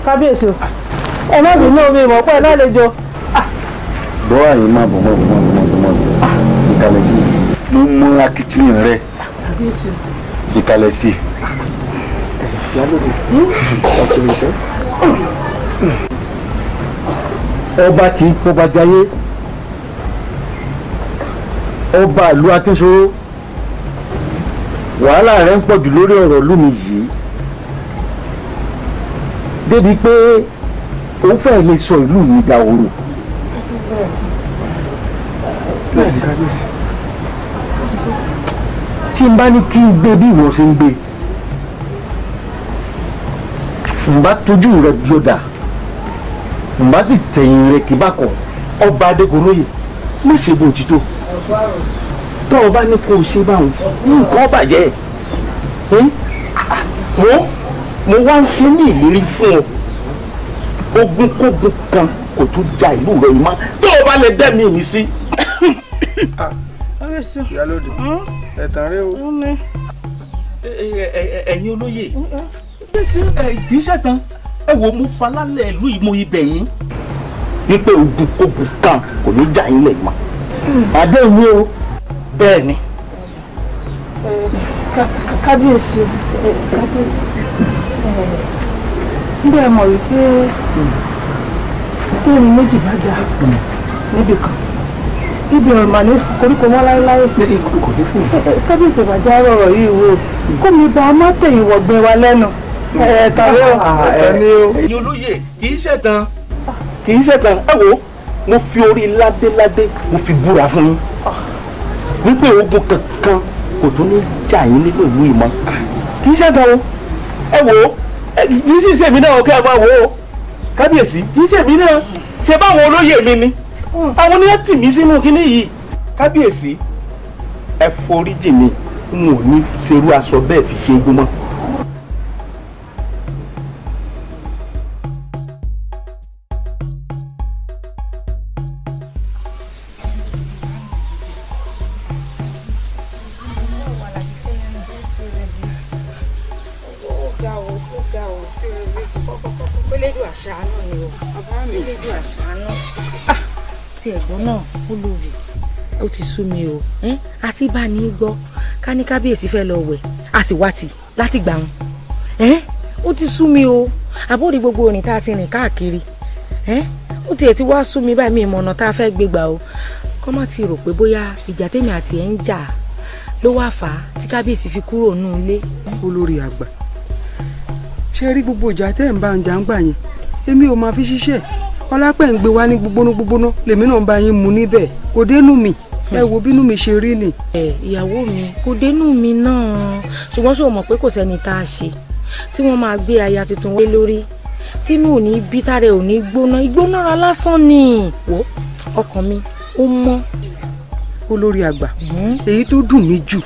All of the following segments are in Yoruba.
kábíyèsí o ẹ má bínú omi ìmọ̀ pẹ́ lálejò. bọ́ àyè má bọ̀ mọ́ ìkàlẹ̀ sí ló mú akitiyan rẹ̀ ìkàlẹ̀ sí. ọba kì í pọba jayé ọba ìlú Akínṣòro wàhálà rẹ̀ ń pọ̀jù lórí ọ̀rọ̀ ìlú mi yìí débi pé ó fẹ́ lè sọ ìlú mi dahoro. tí n bá ní kí n gbé bí ìwọ ṣe ń gbé n bá tójú rẹ bí ó dà n bá sì tẹ̀yìn rẹ kí bá kọ̀ ọba Adégoróyè má ṣe bó ti tó tó o bá ní kó o ṣe báwọn nǹkan bàjẹ́ mo wá ń ṣe ní ìlérí fún ọ ogun kógun kan kò tún ja ìlú rẹ yìí mọ́ tó o bá lè dẹ́mi mi sí. ìyálóde ẹ̀tàn rẹ o. ẹ̀yin olóyè kì í ṣẹ̀tàn ẹ wo mo falálẹ̀ ìlú yìí mo ibẹ̀ yín wípé ogun kógun kan kò ní jà yín lẹ̀ mọ́. àdéhùn o. bẹ́ẹ̀ ni. kábíyèsí ndé ẹ mọ̀ wípé tóun méjì bá dà níbì kan ibi ọ̀rọ̀ ní koríko wọn láéláé pé kò ní fún un. kábíyèsí ìbàjẹ́ ọ̀rọ̀ yìí wò kó mi bá a má tẹ̀yìn wọ̀gbẹ́ wa lẹ́nu tàbí ẹ̀yin olóyè kì í ṣẹ̀tàn ẹ wo mo fi orí ládéládé mo fi búra fún yín wípé ogun kankan kò tún ní jà yín nínú ìlú ìmọ̀ kì í ṣẹ̀tàn o ẹ wo kì í sì ṣèmi náà kẹ́ ẹ máa wò ó kábíyèsí kì í ṣèmi náà ṣe báwọn olóyè mi ni àwọn ni wọ́n tì mí sínú kinní yìí kábíyèsí ẹ foríjì mi n ò ní ṣerú aṣọ bẹ́ẹ̀ fi ṣe egun mọ́. tí ẹ̀gbọ́n náà ó lóore ó ti sú mi o àti bá ní gbọ́ ká ní kábíyèsí fẹ́ lọ wẹ̀ a sì wá tì láti gbà wọn ó ti sú mi o àbórí gbogbo òrìn tá a ti rìn káàkiri ó tiẹ̀ ti wá sú mi báyìí mi ìmọ̀ ọ̀nà tá a fẹ́ gbé gbà o kọ́ má ti rò pé bóyá ìjà tèmi àti ẹ̀ ń jà ló wá fà á tí kábíyèsí fi kúrò nù ilé. olórí àgbà ṣe rí gbogbo ìjà tẹ́ ń bá ń jà ń gbà yẹn èmi ò máa fi ṣiṣẹ́ ọlápẹ̀ ń gbé wá ní gbógbóná lèmi náà ń bá yín mu níbẹ̀ kò dénú mi ẹ wo bínú mi ṣe rí ni. ìyàwó mi kò dénú mi náà ṣùgbọ́n ṣé o mọ̀ pé kò sẹ́ni tá a ṣe tí wọ́n máa gbé aya tuntun wọlé lórí tínú ò ní bí tàrẹ ò ní gbóná ìgbónára lásán ni wò ọkàn mi ó mọ́. olórí àgbà èyí tó dùn mí jù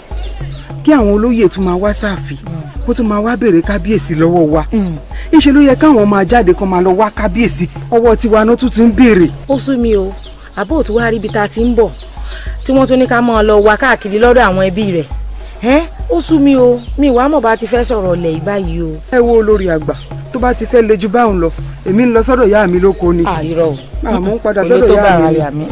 kí àwọn olóyè tún máa wá sáàfin kó tún máa wá béèrè kábíyèsí lọ́wọ́ wa ìṣe ló yẹ káwọn máa jáde kan máa lọ wá kábíyèsí ọwọ́ tiwa náà tún ń béèrè. ó sú mi o àbó tí wàá rí ibi tá a ti ń bọ̀ tí wọ́n tún ní ká máa lọ wá káàkiri lọ́dọ̀ àwọn ẹbí rẹ̀ ó sú mi o mi ìwà mọ̀ bá ti fẹ́ sọ̀rọ̀ ọ̀lẹ̀ yìí báyìí o. ẹ wo olórí àgbà tó bá ti fẹ́ le jù báwọn lọ èmi ń lọ sọ́dọ̀ ìyá mi lóko ni. àìrọ̀ o àmọ́ ń padà sọ́dọ̀ ìyá mi.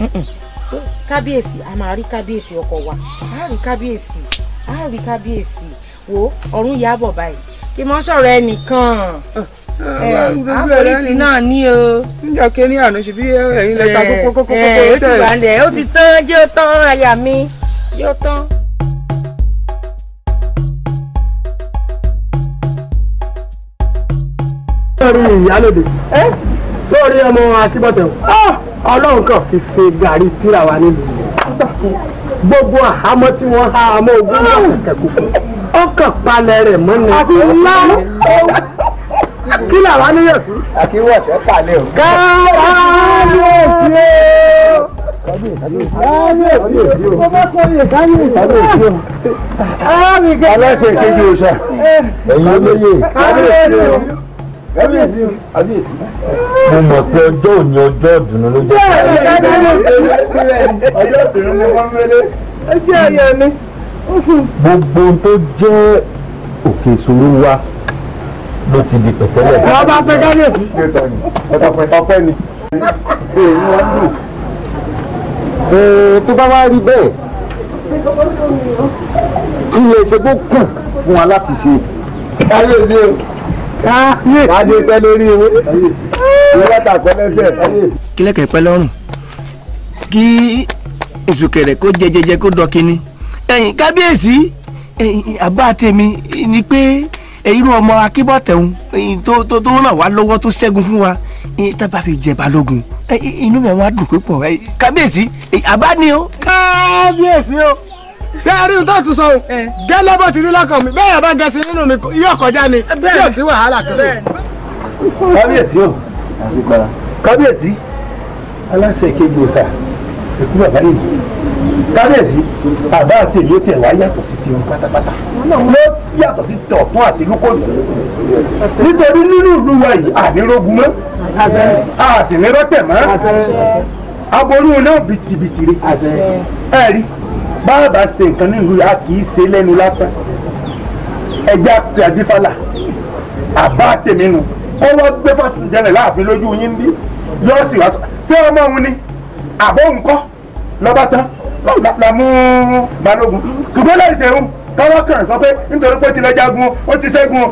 kábíyèsí a máa rí kábíyèsí ọkọ wa a rí kábíyèsí wo ọ̀run yàbọ̀ báyìí kí n mọ́ sọ̀rọ̀ ẹnìkan àforítì náà ní o. níjà kẹ́ni àná ṣe bí ẹ̀yin lẹ́ta kókó ó ti wà lẹ̀ ó ti tán jẹ́ ó tán aya mi yóò tán. sórí ìyálòdè sórí ọmọ akíbọ̀tẹ̀ ọlọ́run kan fi ṣe gàrí tíra wa nílùú gbogbo àhámọ́ tí wọ́n há àmọ́ ogun náà kẹ̀kọ́ ọkàn palẹ̀ rẹ̀ mọ́ ni. àti ńlá kí làwọn níyàn sí. àkíwọ̀ tẹ́ palẹ̀ o. káyọ̀sí o. káyọ̀sí o. mo bá kọ́ ní káyọ̀sí o. aláṣẹ kejì òòṣà ẹ̀yin olóyè káyọ̀sí o. kábíyèsí mo mọ̀ pé ọjọ́ òní ọjọ́ ìdùnnú ló jẹ́. ọjọ́ ìdùnnú ni wọ́n mẹ́lẹ́. ẹ jẹ́ ayọ̀ ni. gbogbo ohun tó jẹ́ òkè ìṣòro wa ló ti di pẹ̀tẹ́lẹ̀. wọ́n bá tẹ kábíyèsí. ọpẹ́ ni èyí wọ́n dùn. tó bá wá rí bẹ́ẹ̀ kí lè ṣe kó kùn fún wa láti ṣe. káyọ̀dé o káyọ̀dé pẹ́ lórí ewé ìwé bàtà pẹ́ lẹ́sẹ̀. kílẹ̀kẹ̀ pẹ́ lọ́rùn kí ìsùkẹ̀rẹ̀ kó jẹjẹjẹ kó dọ̀ kínní. ẹ̀yin kábíyèsí àbá tèmi ni pé irú ọmọ akíbọ̀tẹ̀hún tó ràn wá lọ́wọ́ tó ṣẹ́gun fún wa tábà fi jẹ balógun inú mi wá dùn púpọ̀ kábíyèsí àbá ni o. kábíyèsí o ṣé a rí tó tún sọ o gẹ́lẹ́ bó ti rí lọ́kàn mi bẹ́ẹ̀ bá gẹ̀ẹ́sì nínú mi yóò kọjá ni tí ò sí wàhálà kan. kábíyèsí o kábíyèsí aláṣẹ kejì ọ̀sà ẹ̀kú bàbá yìí kábíyèsí bàbá àtẹ̀lé ó tẹ̀ wá yàtọ̀ sí tiwọn pátápátá ló yàtọ̀ sí tọ̀tún àti lúkọ̀sì nítorí nínú ìlú wa yìí ànírógun mọ́ a sì ní rọ́tẹ̀ mọ́ aborí náà bìtìbìtì rẹ̀ ẹ rí bàbá ṣe nǹkan nínú a kì í ṣe lẹ́nu lásán ẹja pé adífálà àbá tèmi nu ó wọ́n gbé fásitì jẹ́rẹ̀ láàfin lójú yín bí yóò sì wá sọ ṣé ọmọ òun ni àbọ̀ nǹkan lọ́ba tán la mú balógun ṣùgbọ́n láì ṣeun káwọ́ kàn sọ pé nítorí pé ó ti lọ jagun ó ti ṣẹ́gun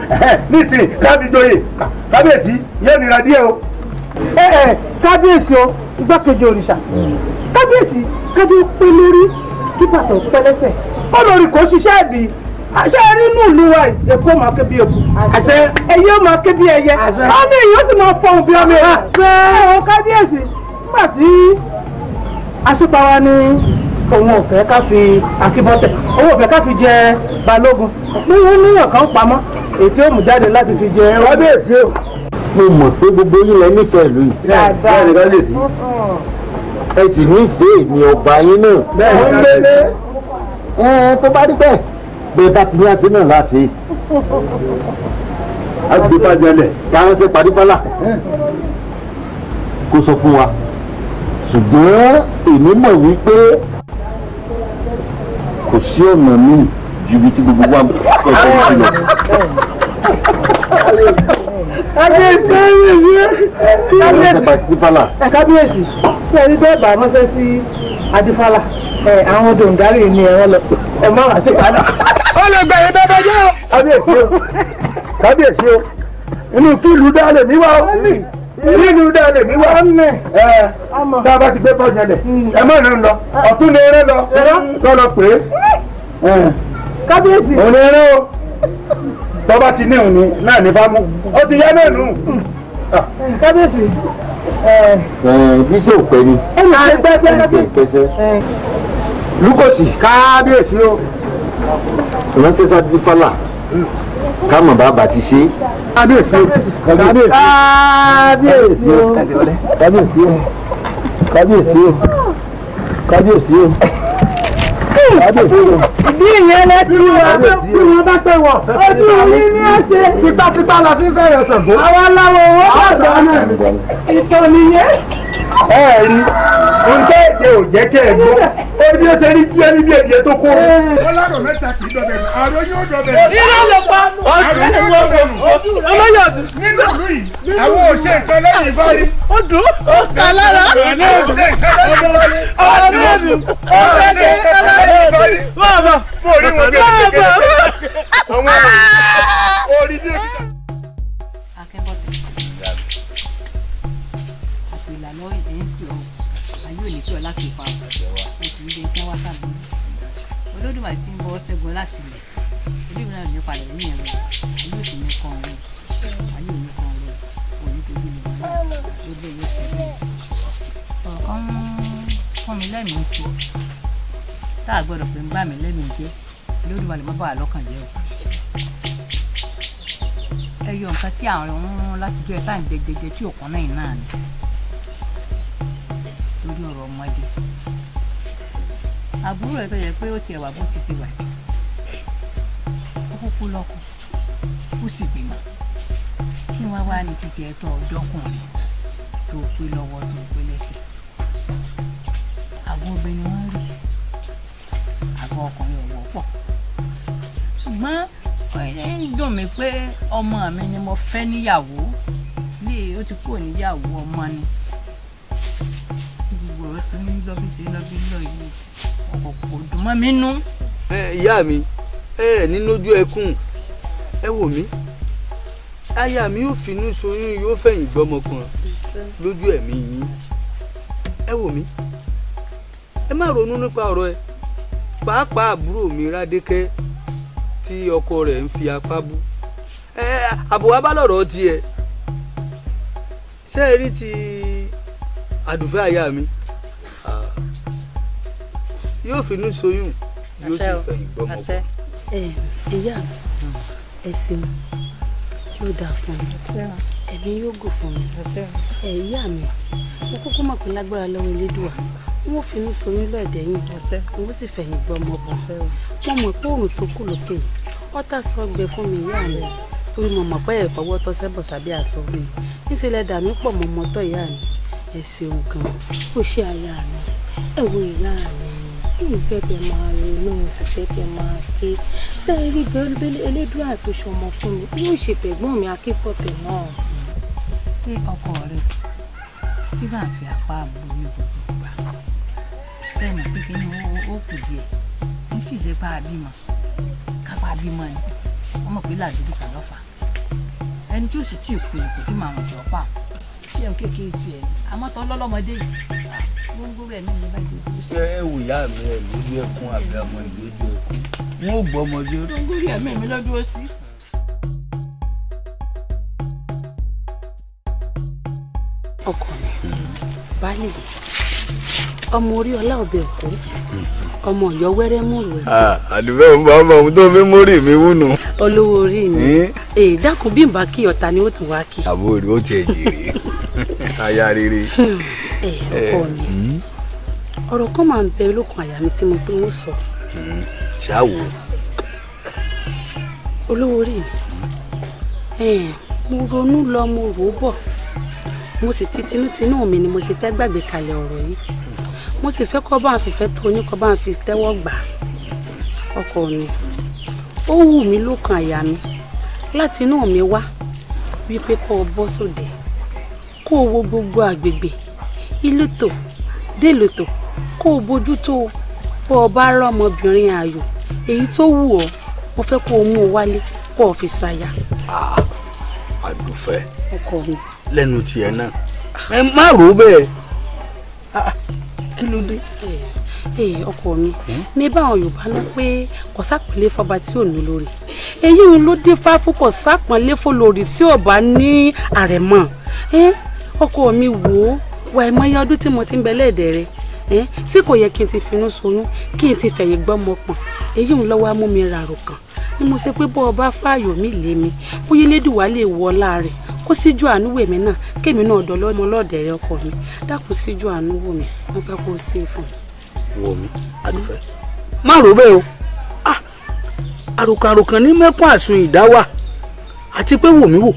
nísìnyí kábíjọyè kábíyèsí yóò nira díẹ̀ o. kábíyèsí o igbákejì òrìṣà kábíyèsí kádé pé lórí kí bàtà pẹ́ lẹ́sẹ̀ ó lórí kò ṣiṣẹ́ ìbí àṣẹ rí inú ìlú wa èkó máa ké bí eku àṣẹ ẹyẹ máa ké bí ẹyẹ ọmọ èyí ó sì máa fọhùn bí ọmọ èyí. ṣé kábíyèsí nígbà tí aṣípawá ní òun ò fẹ́ ká fi akíbọ́tẹ̀ òun ò fẹ́ ká fi jẹ balógun níwọ̀n níyàn kan pamọ́ èyí tí ó mú jáde láti fi jẹ kábíyèsí o mo mọ̀ pé gbogbo yín lẹ nífẹ̀ẹ́ ìlú yìí. bẹ́ẹ̀ ni kábíyèsí. ẹ sì nífẹ̀ẹ́ èmi ọba yín náà. bẹ́ẹ̀ ni tó bá rí bẹ́ẹ̀ bẹ́ẹ̀ bá ti ní àṣẹ náà láṣẹ. a ti bá jẹlẹ̀. káwọn ṣe padìbọ́là kó sọ fún wa ṣùgbọ́n èmi mọ̀ wípé kò sí ọ̀nà míì ju ibi tí gbogbo wa kọ̀ọ̀kan sí lọ. kábíyèsí kábíyèsí tí ẹni bẹ́ẹ̀ bá ránṣẹ́ sí adífálà àwọn dòǹdárì ni ẹ̀rọ lọ ẹ má wá sí padà. ó lè gbà yín bẹ́ẹ̀ jẹ́ o. kábíyèsí o kábíyèsí o inú kí ìlú dá lè mí wá o ìlú dá lè mí wá tá a bá ti gbé bọ́ọ̀jì ẹlẹ̀ ẹ má rìn lọ ọ̀tún lè rẹ́ lọ lọ́lọ́ pé kábíyèsí òun lè rẹ́ o tọ́ba ti ní òní náà ní bá mú ó ti yá náà nù. kábíyèsí. bí ṣe ò pẹ́ ni. ẹ ní ṣe gbẹ́sẹ̀ kábíyèsí. lúkọ̀sì kábíyèsí o. ìránṣẹ́ sádífálà kámọ̀ bàbá ti ṣe. kábíyèsí o kábíyèsí o kábíyèsí o kábíyèsí o kábíyèsí o kábíyèsí o. ìdí ìyẹn lẹ́tí wa bí wọ́n bá pẹ́ wọ̀ ojú mi ní ẹsẹ̀. tipátipá la fi fẹ́ yọ Ṣàngó. àwọn aláwọ̀ owó àgbà náà ìtàn nìyẹn. ẹ rí nǹkan èdè ò jẹ́ kẹ́ ẹ gbọ́ ó ní ó ṣe rí díẹ̀ níbi èdè tó kó. ọlọ́run mẹ́ta kì í dọ̀bẹ̀ àrò yóò dọ̀bẹ̀. irọ́ ló pa olóyè ọ̀tún nínú ìlú yìí àwọn òṣè nǹkan lẹ́yìn ìfọ́rí. ó dùn ó kà lára. àwọn òṣè nǹkan lẹ́yìn ìfọ́rí. ọ̀rẹ́ mi ó ṣe ìfọ́rí. bàbá mo rí wọn bí ẹni kékeré. àwọn orí bí èkìtà. akẹ́bọ̀tẹ̀ àpò ìlànà ẹ̀yìn sí ọ ayé òní tí ọ láti pa ẹ̀sìn ilé tí wọ́n tàbí olódùmarè tí ń bọ́ ṣẹ́gun láti ilẹ̀ olóògùn náà ní padà ní ẹ̀rọ ayé òsì ní kan rẹ̀ ayé òní kan rẹ̀ òní tó bí mi wáyé ló lé yóò ṣẹlẹ̀ ọ̀kan fún mi lẹ́mìí sí tá a gbọ́dọ̀ pé ń bá mi lẹ́mìí jẹ́ olódùmarè má bà wá lọ́kàn jẹ́ o ẹyọ nǹkan tí àwọn ọ̀run látijọ́ ẹ̀ tá à ń jẹjẹjẹ tí òkan náà náà ni lórí ọ̀rọ̀ ọmọdé àbúrò ẹ̀ tó yẹ pé ó tiẹ̀ wà bó ti ṣe wà ó kúkú lọ́kọ ó sì bímọ kí wọ́n wá ní títí ẹ̀tọ́ ọjọ́kùnrin tó pé lọ́wọ́ tó pé lẹ́sẹ̀ àgọ́ obìnrin wọn rí àgọ́ ọkùnrin ò wọ́pọ̀ ṣùgbọ́n ń dùn mí pé ọmọ mi ni mo fẹ́ níyàwó ní ó ti kúrò níyàwó ọmọ ni gbogbo ọ̀rọ̀ sí ní lọ́bí lọ yìí ọ̀pọ̀ dùn mọ́ mi nú. ìyá mi ní lójú ẹkún ẹ wò mí aya mi yóò finú ṣoyún yóò fẹ̀yìn gbọ́mọ kan lójú ẹ̀mí yín ẹ wò mí ẹ má ronú nípa ọ̀rọ̀ ẹ pàápàá àbúrò mi Rádékẹ́ tí ọkọ rẹ̀ ń fi apá bú àbúwá bá lọ̀rọ̀ tiẹ̀ ṣé ẹ rí ti Àdùfẹ́ aya mi yóò finú ṣoyún yóò sì fẹ̀yìn gbọ́mọ kan. ìyá mi ẹ ṣeun yóò dáa fún mi ẹ̀mí yóò gò fún mi ìyá mi mo kúkú mọ̀ pé lágbára lọ́wọ́ Elédùà wọ́n finú ṣoyún lọ́ọ̀dẹ́yìn wọ́n sì fẹ̀yìn gbọ́mọ bọ̀ wọ́n mọ̀ pé òun tó kù lókè ọ̀tá sọ gbẹ fún mi ìyá mi torí mo mọ̀ pé ẹ̀fọwọ́ tọ́ sẹ́bọ̀ sábẹ́ aṣọ mi níṣẹ́ lẹ dà mí pọ̀ mọ́ mọ́tọ́ ìyá mi ẹ ṣeun gan ó ṣe aya mi ẹ wo ìyá mi ìfẹ́ tẹ máa rí lóhun ìfẹ́ tẹ máa ké bẹ́ẹ̀ rí bẹ́ẹ̀ Elédùà tó ṣọmọ fún mi yóò ṣe tẹ̀gbọ́n mi Akípọ̀tẹ̀ náà. ṣé ọkọ rẹ tí bá fi apá àbúrò gbogbo gbà sẹ́yìn mọ̀ pé kí ni ó kù díẹ̀ ní sì ṣe pa àbímọ kápá àbímọ ni wọ́n mọ̀ pé làdúgbò kan lọ́fà ẹni tí ó sì tí ì kú kò tí màá jọ pa ṣé n kékeré tiẹ̀ ni àmọ́ tán lọ́lọ́mọdé yìí gbogbo rẹ̀ ní ìbájú. ṣé ẹ wò ìyá mi ẹ lójú ẹkún àbí ọmọ ìlójú ẹkún wọn ò gbọ́ ọmọdé. gbogbo rẹ̀ mẹ́mi lọ́dún ó sí. ọkọ mi baálé ọmọ orí ọlá ọbẹ òkú ọmọ Ọ̀yọ́ wẹrẹ múrù ẹ. Àdùfẹ́ ń bá ọmọ ohun tó fi mórí mi wúnu. olówó orí mi dákun bí n bá kí ọ̀tá ni ó tún wá kí. àbúrò ó tiẹ̀ jèrè aya rere. ọkọ mi ọ̀rọ̀ kan máa ń bẹ lókun àyà mi tí mo pé ń sọ. ṣáwó. olówó orí mi mo ronú lọ mo rò ó bọ̀ mo sì ti tinútinú mi ni mo sì fẹ́ gbàgbé kalẹ̀ ọ̀rọ̀ yìí mo sì fẹ́ kọ́ bá ń fìfẹ́ tó yín kọ́ bá ń fi tẹ́wọ́ gbà ọkọ mi ó wù mí lọ́kàn àyà mi láti inú mi wá wípé kó o bọ́ sóde kó o wo gbogbo àgbègbè ìletò déletò kó o bójú tó bó o bá rọ ọmọbìnrin ayò èyí tó wù ọ́ mo fẹ́ kó o mú o wálé kó o fi ṣaya. Àdùfẹ́ ọkọ mi lẹ́nu tiẹ̀ náà ẹ má rò ó bẹ́ẹ̀. kí ló dé. ọkọ mi báwọn Yorùbá náà pé kò sápọnlé fọba tí ò ní lórí èyí ń ló dé fáfú kò sápọnlé fọlórí tí ò bá ní àrẹ̀mọ ọkọ mi wò ó wà ẹmọye ọdún tí mo ti ń bẹ lẹ́ẹ̀dẹ̀ rẹ tí kò yẹ kí n ti finú ṣoyún kí n ti fẹ̀yìn gbọ́mọ pọ̀n èyí ń lọ́wọ́ mú mi ràrò kan ni mo ṣe pé bọ́ ọba fáyọ̀ mi lé mi bóyá Elédùwà lè wọ ọlá rẹ̀ kó síjú àánú wò mí náà kémi náà dọ̀ lọ́mọ lọ́ọ̀dẹ̀ rẹ ọkọ mi dákun síjú àánú wò mí mo fẹ́ kó o ṣe fún mi. wò mí Àdùfẹ́ má rò bẹ́ẹ̀ o àròkàròkàn ní mẹ́kún àsun ìdáwà àti pé wò mí wò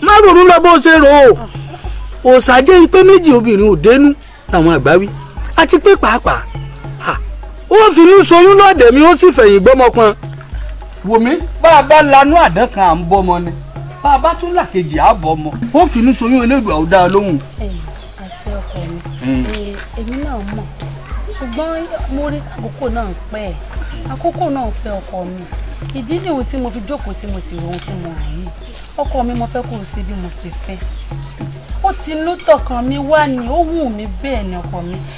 má ronú lọ bó ṣe rò ó òòṣàjẹ́ ń pé méjì obìnrin ò dénú làwọn àgbà wí àti pé pàápàá ó finú ṣoyún lọ́ọ̀dẹ̀ mi ó sì fẹ̀yìn gbọ́mọ pọn wò mí bá a bá lanú àdán kan à ń bọ́mọ ni bá a bá tún làkejì á bọ́ ọmọ ó finú ṣoyún Elédùà ó dá a lóhùn. àṣẹ ọkọ mi èmi náà mọ̀ ṣùgbọ́n mo rí àkókò náà pẹ́ àkókò náà pẹ́ ọkọ mi ìdí nìyí tí mo fi jókòó tí mo sì rohun tí mo rà yìí ọkọ mi mo fẹ́ kó o ṣe bí mo ṣe fẹ́ ó ti nú tọkàn mi wá ní ó wù mí bẹ́ẹ̀ ni ọkọ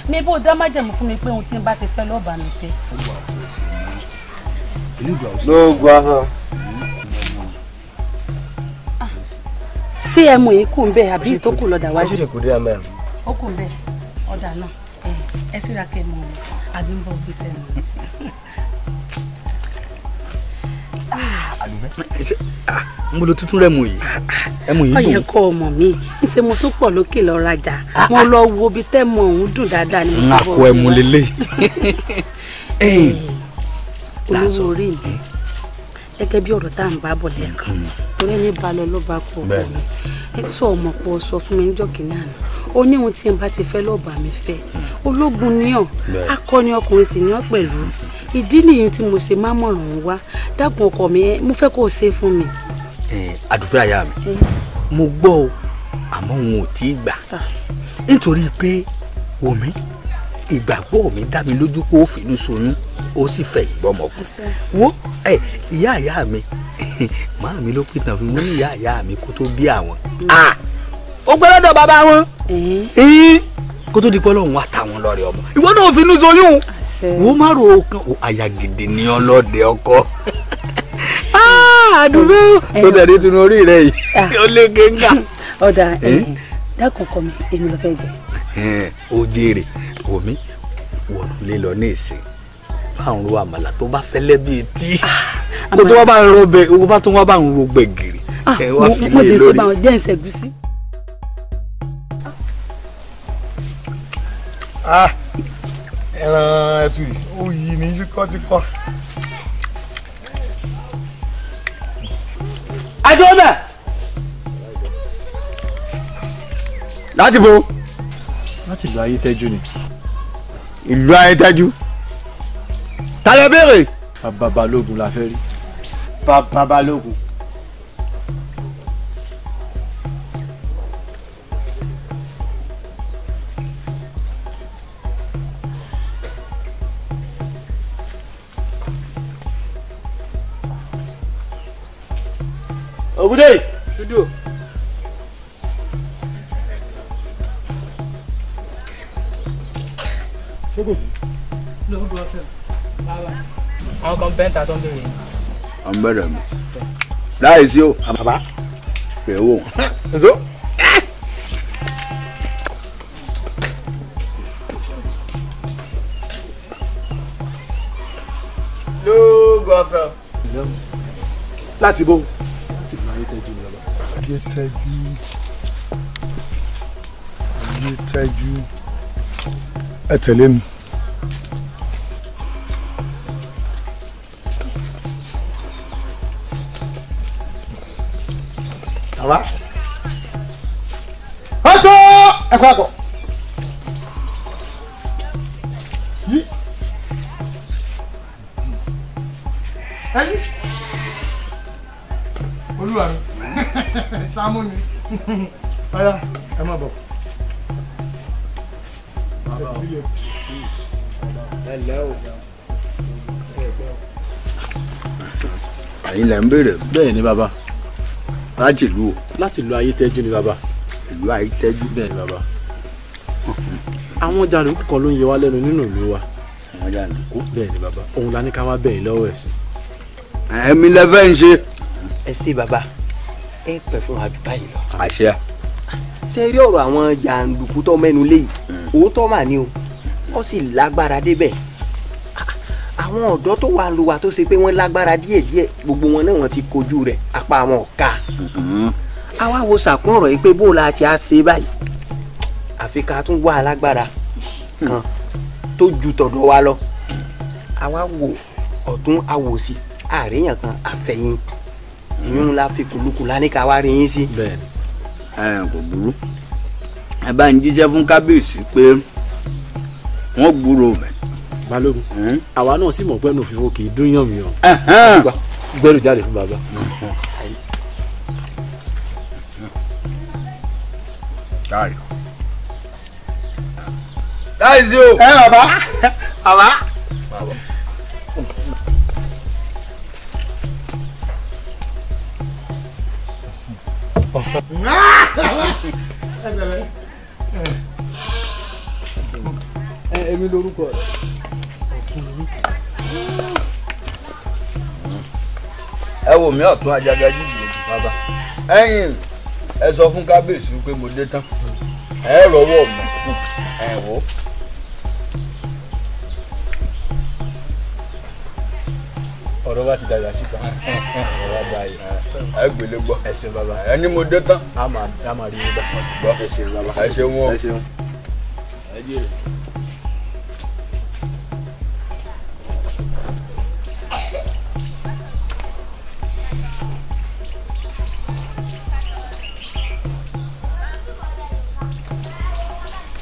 mi bó dá májẹ̀mú fún mi pé ohun tí n bá ti fẹ́ lọ́ọ̀bà mi fẹ́. lóògùn ahọ́n. ṣé ẹ mọ èyí kù ń bẹ àbí tó kù lọ́dà wájú. ó kù ń bẹ ọ̀dà náà ẹ síra kẹ́ mọ àbí ń bọ̀ gbèsè nù. n bolo tuntun rẹ mu yìí ẹ mu yìí dùn. ọyẹ kọ ọmọ mi ṣe mo tún pọ̀ lókè lọ rajà mo lọ wo bí tẹ́ mọ òun dùn dáadáa ni mo ti bọ̀. n àkó ẹ mu lélẹ̀. olówó orí mi gẹ́gẹ́ bí ọ̀rọ̀ tá à ń bá bọ̀ lẹ́ẹ̀kan torí ẹni bá lọ ló bá kú ọkọ mi sọ ọmọ pọ̀ sọ fún mi níjọ́ kìíní àná ó ní ohun tí n bá ti fẹ́ lọ́ọ̀bà mi fẹ́ ológun ni ọ́ akọni ọkùnrin sì ni ọ́ pẹ̀lú ìdí nìyí tí mo ṣe má mọ̀ràn wá dákun ọkọ mi mo fẹ́ kó o ṣe fún mi. àdùfẹ́ àyà mi mo gbọ́ o àmọ́ òun ò tí ì gbà nítorí pé omi ìgbàgbọ́ mi dá mi lójú pé ó finú ṣoyún ó sì fẹ́ ìgbọ́mọkùn wo ìyá àyà mi màá mi ló pìtàn fún mi ní ìyá àyà mi kó tó bí àwọn ó gbé lọ́dọ̀ bàbá wọn kó tó di pé Ọlọ́run wá ta wọn lọ́rẹ ọmọ ìwọ náà finú ṣoyún wo má ro kan àyà gidi ní ọlọ́dẹ ọkọ àdúgbò tó tẹ̀lé tinú orí rẹ yìí ó lé géńgà. ọ̀dà dákun ọkọ mi èmi ló fẹ́ jẹ. ó jèrè omi wọ̀n lé lọ ní ìsìn báwọn ro àmàlà tó bá fẹ́lẹ́ bíi tí kó tó wá bá ń ro bẹ owó bá tó wá bá ń ro gbẹ̀gìrì ẹ wá fi lé lórí. mo jẹ́ ìṣẹ́gùsí. ẹran ẹtù yìí ó yí ní tíkọ́tíkọ́. Adóbẹ̀ láti bo. láti ìlú Ayétẹ́jú ni. ìlú Ayétẹ́jú. ta ló béèrè. bàbá Balógun la fẹ́ rí. bàbá Balógun. Ogude. Dúdú. Àwọn kan bẹ́ńtà tó ń bèrè. Àwọn bẹ̀rẹ̀ mi. Láì sí o. Bàbá. Pè wò. Nzo. Ló gbọ́fẹ́. Láti bó. láti ìlú Ayétẹ́jú ni bàbá. Ayétẹ́jú. Ẹ tẹ̀lé mi. Bàbá. Ọ̀tọ̀ ẹ̀kọ́ àbọ̀. Yí. Ẹyí. Olúwa mi. Sámú ni. Ọ̀yá ẹ má bọ̀. Ẹ lẹ́ o. Ẹ̀yin lẹ ń béèrè. Bẹ́ẹ̀ ni bàbá. Láti ìlú o. Láti ìlú Ayétẹ́jú ni bàbá. Ìlú Ayétẹ́jú. Bẹ́ẹ̀ ni bàbá. Àwọn jàǹdùkú kan ló ń yẹ wá lẹ́nu nínú ìlú wa. Àwọn jàǹdùkú. Bẹ́ẹ̀ ni bàbá. Òun la ní ká wá bẹ̀yìn lọ́wọ́ ẹ̀ sí. Ẹ̀mí lẹ fẹ́ ń ṣe. Ẹ ṣé bàbá ẹ pẹ́ fún wa báyìí lọ. Àṣẹ. Ṣé rí ọ̀rọ̀ àwọn jàǹdùkú tó mẹ́nu léyìí òótọ́ mà ní o ó sì lágbára débẹ̀. Àwọn ọ̀dọ́ tó wà lù wá tó ṣe pé wọ́n lágbára díẹ̀díẹ̀ gbogbo wọn náà wọ́n ti kojú rẹ̀ apá wọn ọ̀ka. Àwa wo sàkún ọ̀rọ̀ yìí pé bó la ti á ṣe báyìí àfi ká tún wá alágbára kan tó ju tọ̀dọ̀ wa lọ. Àwa wo ọ̀tún awòsí àríyàn kan àfẹ̀yìn ìyún la fi kùlùkùlà ní ká wá rí yín sí. Bẹ́ẹ̀ni. Kò burú. Ẹ bá ń jíṣẹ́ fún kábíyèsí pé wọ́n gbúròó mẹ́. Balógun àwa náà sì mọ̀ pé ẹnu òfìfo kì í dún yàn mí hàn. Gbẹ́rù jáde fún bàbá. Káàrí. Láìsí o. Ẹ bàbá. Bàbá. Èmi lórúkọ rẹ. Ẹ wò mí ọ̀tún ajaga jíjìn bàbá. Ẹ̀yin ẹ sọ fún kábíyèsí pé mo dé tán. Ẹ rọwọ́ mi. Ẹ wò. Ọ̀rọ̀ bá ti dàgbà síta. Ọ̀rọ̀ bá yìí. Ẹ gbélé gbọ́. Ẹ ṣeun bàbá. Ẹni mo dé tán. A máa rí yín gbà. Ẹ ṣeun bàbá. Ẹ ṣeun wọn. Ẹ ṣeun. Ẹ jèrè.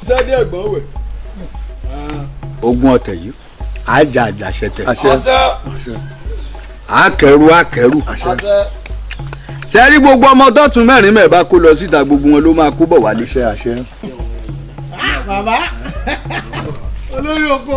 Sádé ẹ̀gbọ́n wẹ̀. Ogun ọ̀tẹ̀ yìí àjà àjàṣẹtẹ àkẹrù sẹ́rí gbogbo ọmọ dọ́tún mẹ́rin mẹ́ẹ̀bá kó lọ síta gbogbo wọn ló máa kó bọ̀ wálé. bàbá olórí oko.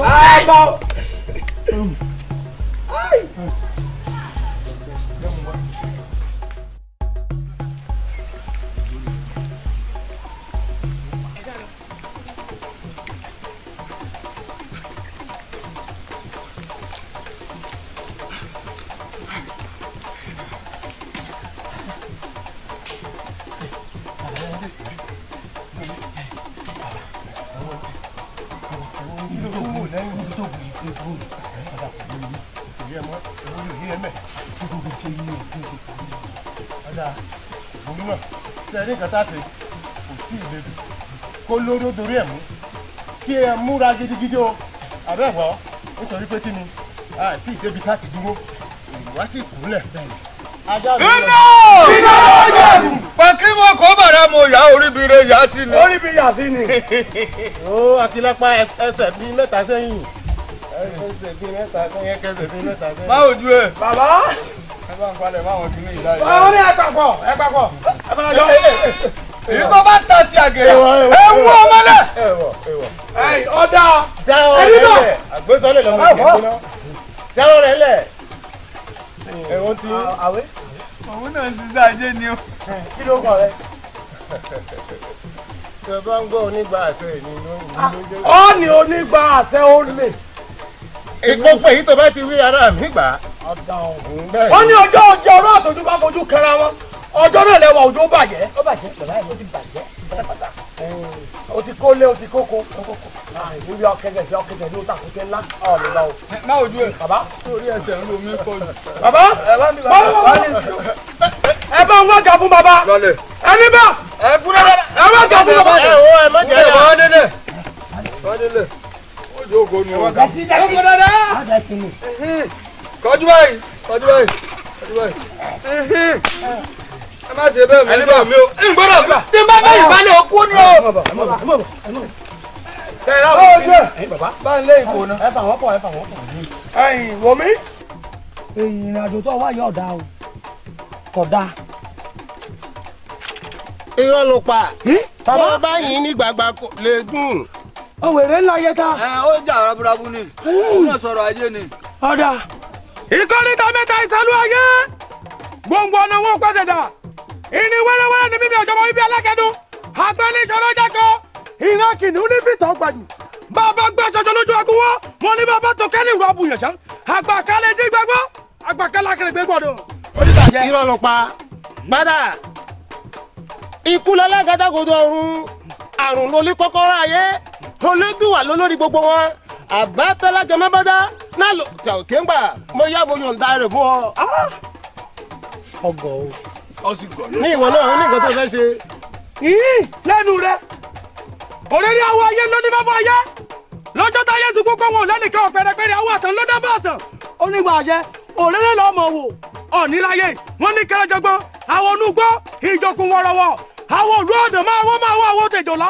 kó lóró dorí ẹ̀ mú kí ẹ múra gidigidi o àbẹ̀wọ̀ nítorí pé kí ni àti ìdébi ká ti dúró ìwá sì kúnlẹ̀. iná lọ́jọ́ pé kí wọn kó bàrà mo yá oríbire yá sí ni. oríbire yá sí ni. ó akílápá ẹsẹ̀ bíi mẹ́ta sẹ́yìn ẹsẹ̀ bíi mẹ́ta sẹ́yìn kẹsẹ̀ bíi mẹ́ta sẹ́yìn. má ojú ẹ. bàbá. ẹ bá ń palẹ̀ máwọn kìíní ìdá yìí. báwo ni ẹ papọ̀ ẹ bá lọ jọ. èyí tó bá ta sí àgèrè ẹ wú ọmọlẹ. ọ̀dà ẹni náà àgbésọ́lẹ̀ lọ́mọ ìgbìmọ̀ jáwọ́ rẹ̀ lẹ̀ ẹ̀wọ̀n ti. àwẹ̀ òun náà ń ṣiṣẹ́ ajé ni o. kí ló kọ rẹ. tí o bá ń gbọ́ onígbà àṣẹ ìní ló ń jẹ́. ó ní onígbà àṣẹ ó lè. ìkópe yìí tó bá ti wí ara mi gbà. ó ní ọjọ́ ọjọ́ ọ̀rọ̀ àtọ́jú bá fojú kẹra wọn ọjọ́ náà lẹ́wọ̀ òjò bàjẹ́. ó bàjẹ́ pẹ̀lú àìmọ́ ti bàjẹ́ pátápátá. o ti kólé o ti kókó. níbi ọ̀kẹ́jẹ̀ ní o tàkùtẹ̀ ńlá ọ̀lẹ́ lọ. má ojú ẹ. bàbá. sórí ẹsẹ̀ ń lo mí pọ̀ jù. bàbá. ẹ bá ń wá ga fún bàbá. lọlẹ̀. ẹni bá. ẹ kú dáadáa. ẹ wá ga fún bàbá. ẹ má jẹ́ ẹ. bọ́ délẹ̀. bọ́ délẹ̀. ó jókòó ni o. jókòó dáadáa. kọjú báyìí. kọjú báyìí. kọjú báyìí. ẹ má ṣe bẹ́ẹ̀ mẹ́jọ mi o. ń gbọ́dọ̀ gbà. tí n bá bá ìbálẹ̀ okú ni o. bá ń lé ìkó náà. ẹ fà wọ́n pọ̀ ẹ fà wọ́n pọ̀. ẹ̀yin wò mí. ìrìn àjò tó wá yóò dáa o kò dáa. irọ́ ló pa. bàbá báyìí ní gbàgbà lè dùn. ọ̀wọ̀ èrè ńlá yẹ ta. ó jà raburabu ni òun náà sọ̀rọ̀ ajé ni. ọ̀dà ìkọ́lítà mẹ́ta ìsàlù ayé gbòǹgbò ọ̀nà wọn pẹ́sẹ̀ dà ìní wẹ́rẹ́wẹ́rẹ́ ní mímí ọ̀jọ̀bọ̀ ibi alákẹ́dùn àgbẹ̀ni ìṣọlọ́jà kan ìran kìnìún ní bìtàn gbàdù bàbá gbé ṣoṣo lójú agun wọn wọn ní bàbá tó kẹ́lí ìwà abùyànṣá àgbàkalẹ̀ jí gbẹgbọ́ àgbàkalẹ̀ akẹrẹgbẹ gbọdọ̀. irọ́ ló pa gbádà ikú lọ́lágàdàgodo ọ̀run àrùn lólé kọ́kọ́rọ́ ayé olódùwà lólórí gbogbo wọn àbátẹ́lájẹ mẹ́bàdá náà ló tẹ̀ òkè ń gbà mo yá mo yọ̀ǹda rẹ̀ fún ọ. ọgọ o. ní ìwọ náà ní nǹkan tó fẹ́ ṣe. lẹ́nu rẹ̀ òrèrè àwọn ayé ló ní bàbá ayé lọ́jọ́ tá ayé sunkún pé wọn ò lẹ́nìkan ọ̀pẹ̀rẹ̀pẹ̀rẹ̀ àwọn àtàn ló dá bá àtàn onígbà àṣẹ òrèrè lọ́mọ wò ọ̀níláyé wọn ní kẹrẹjọgbọ́n àwọn onúgbọ́ ìjọkùn wọ̀rọ̀wọ̀ àwọn òlú ọ̀dàn máa wọ́n àwọn tẹ̀jọ̀lá.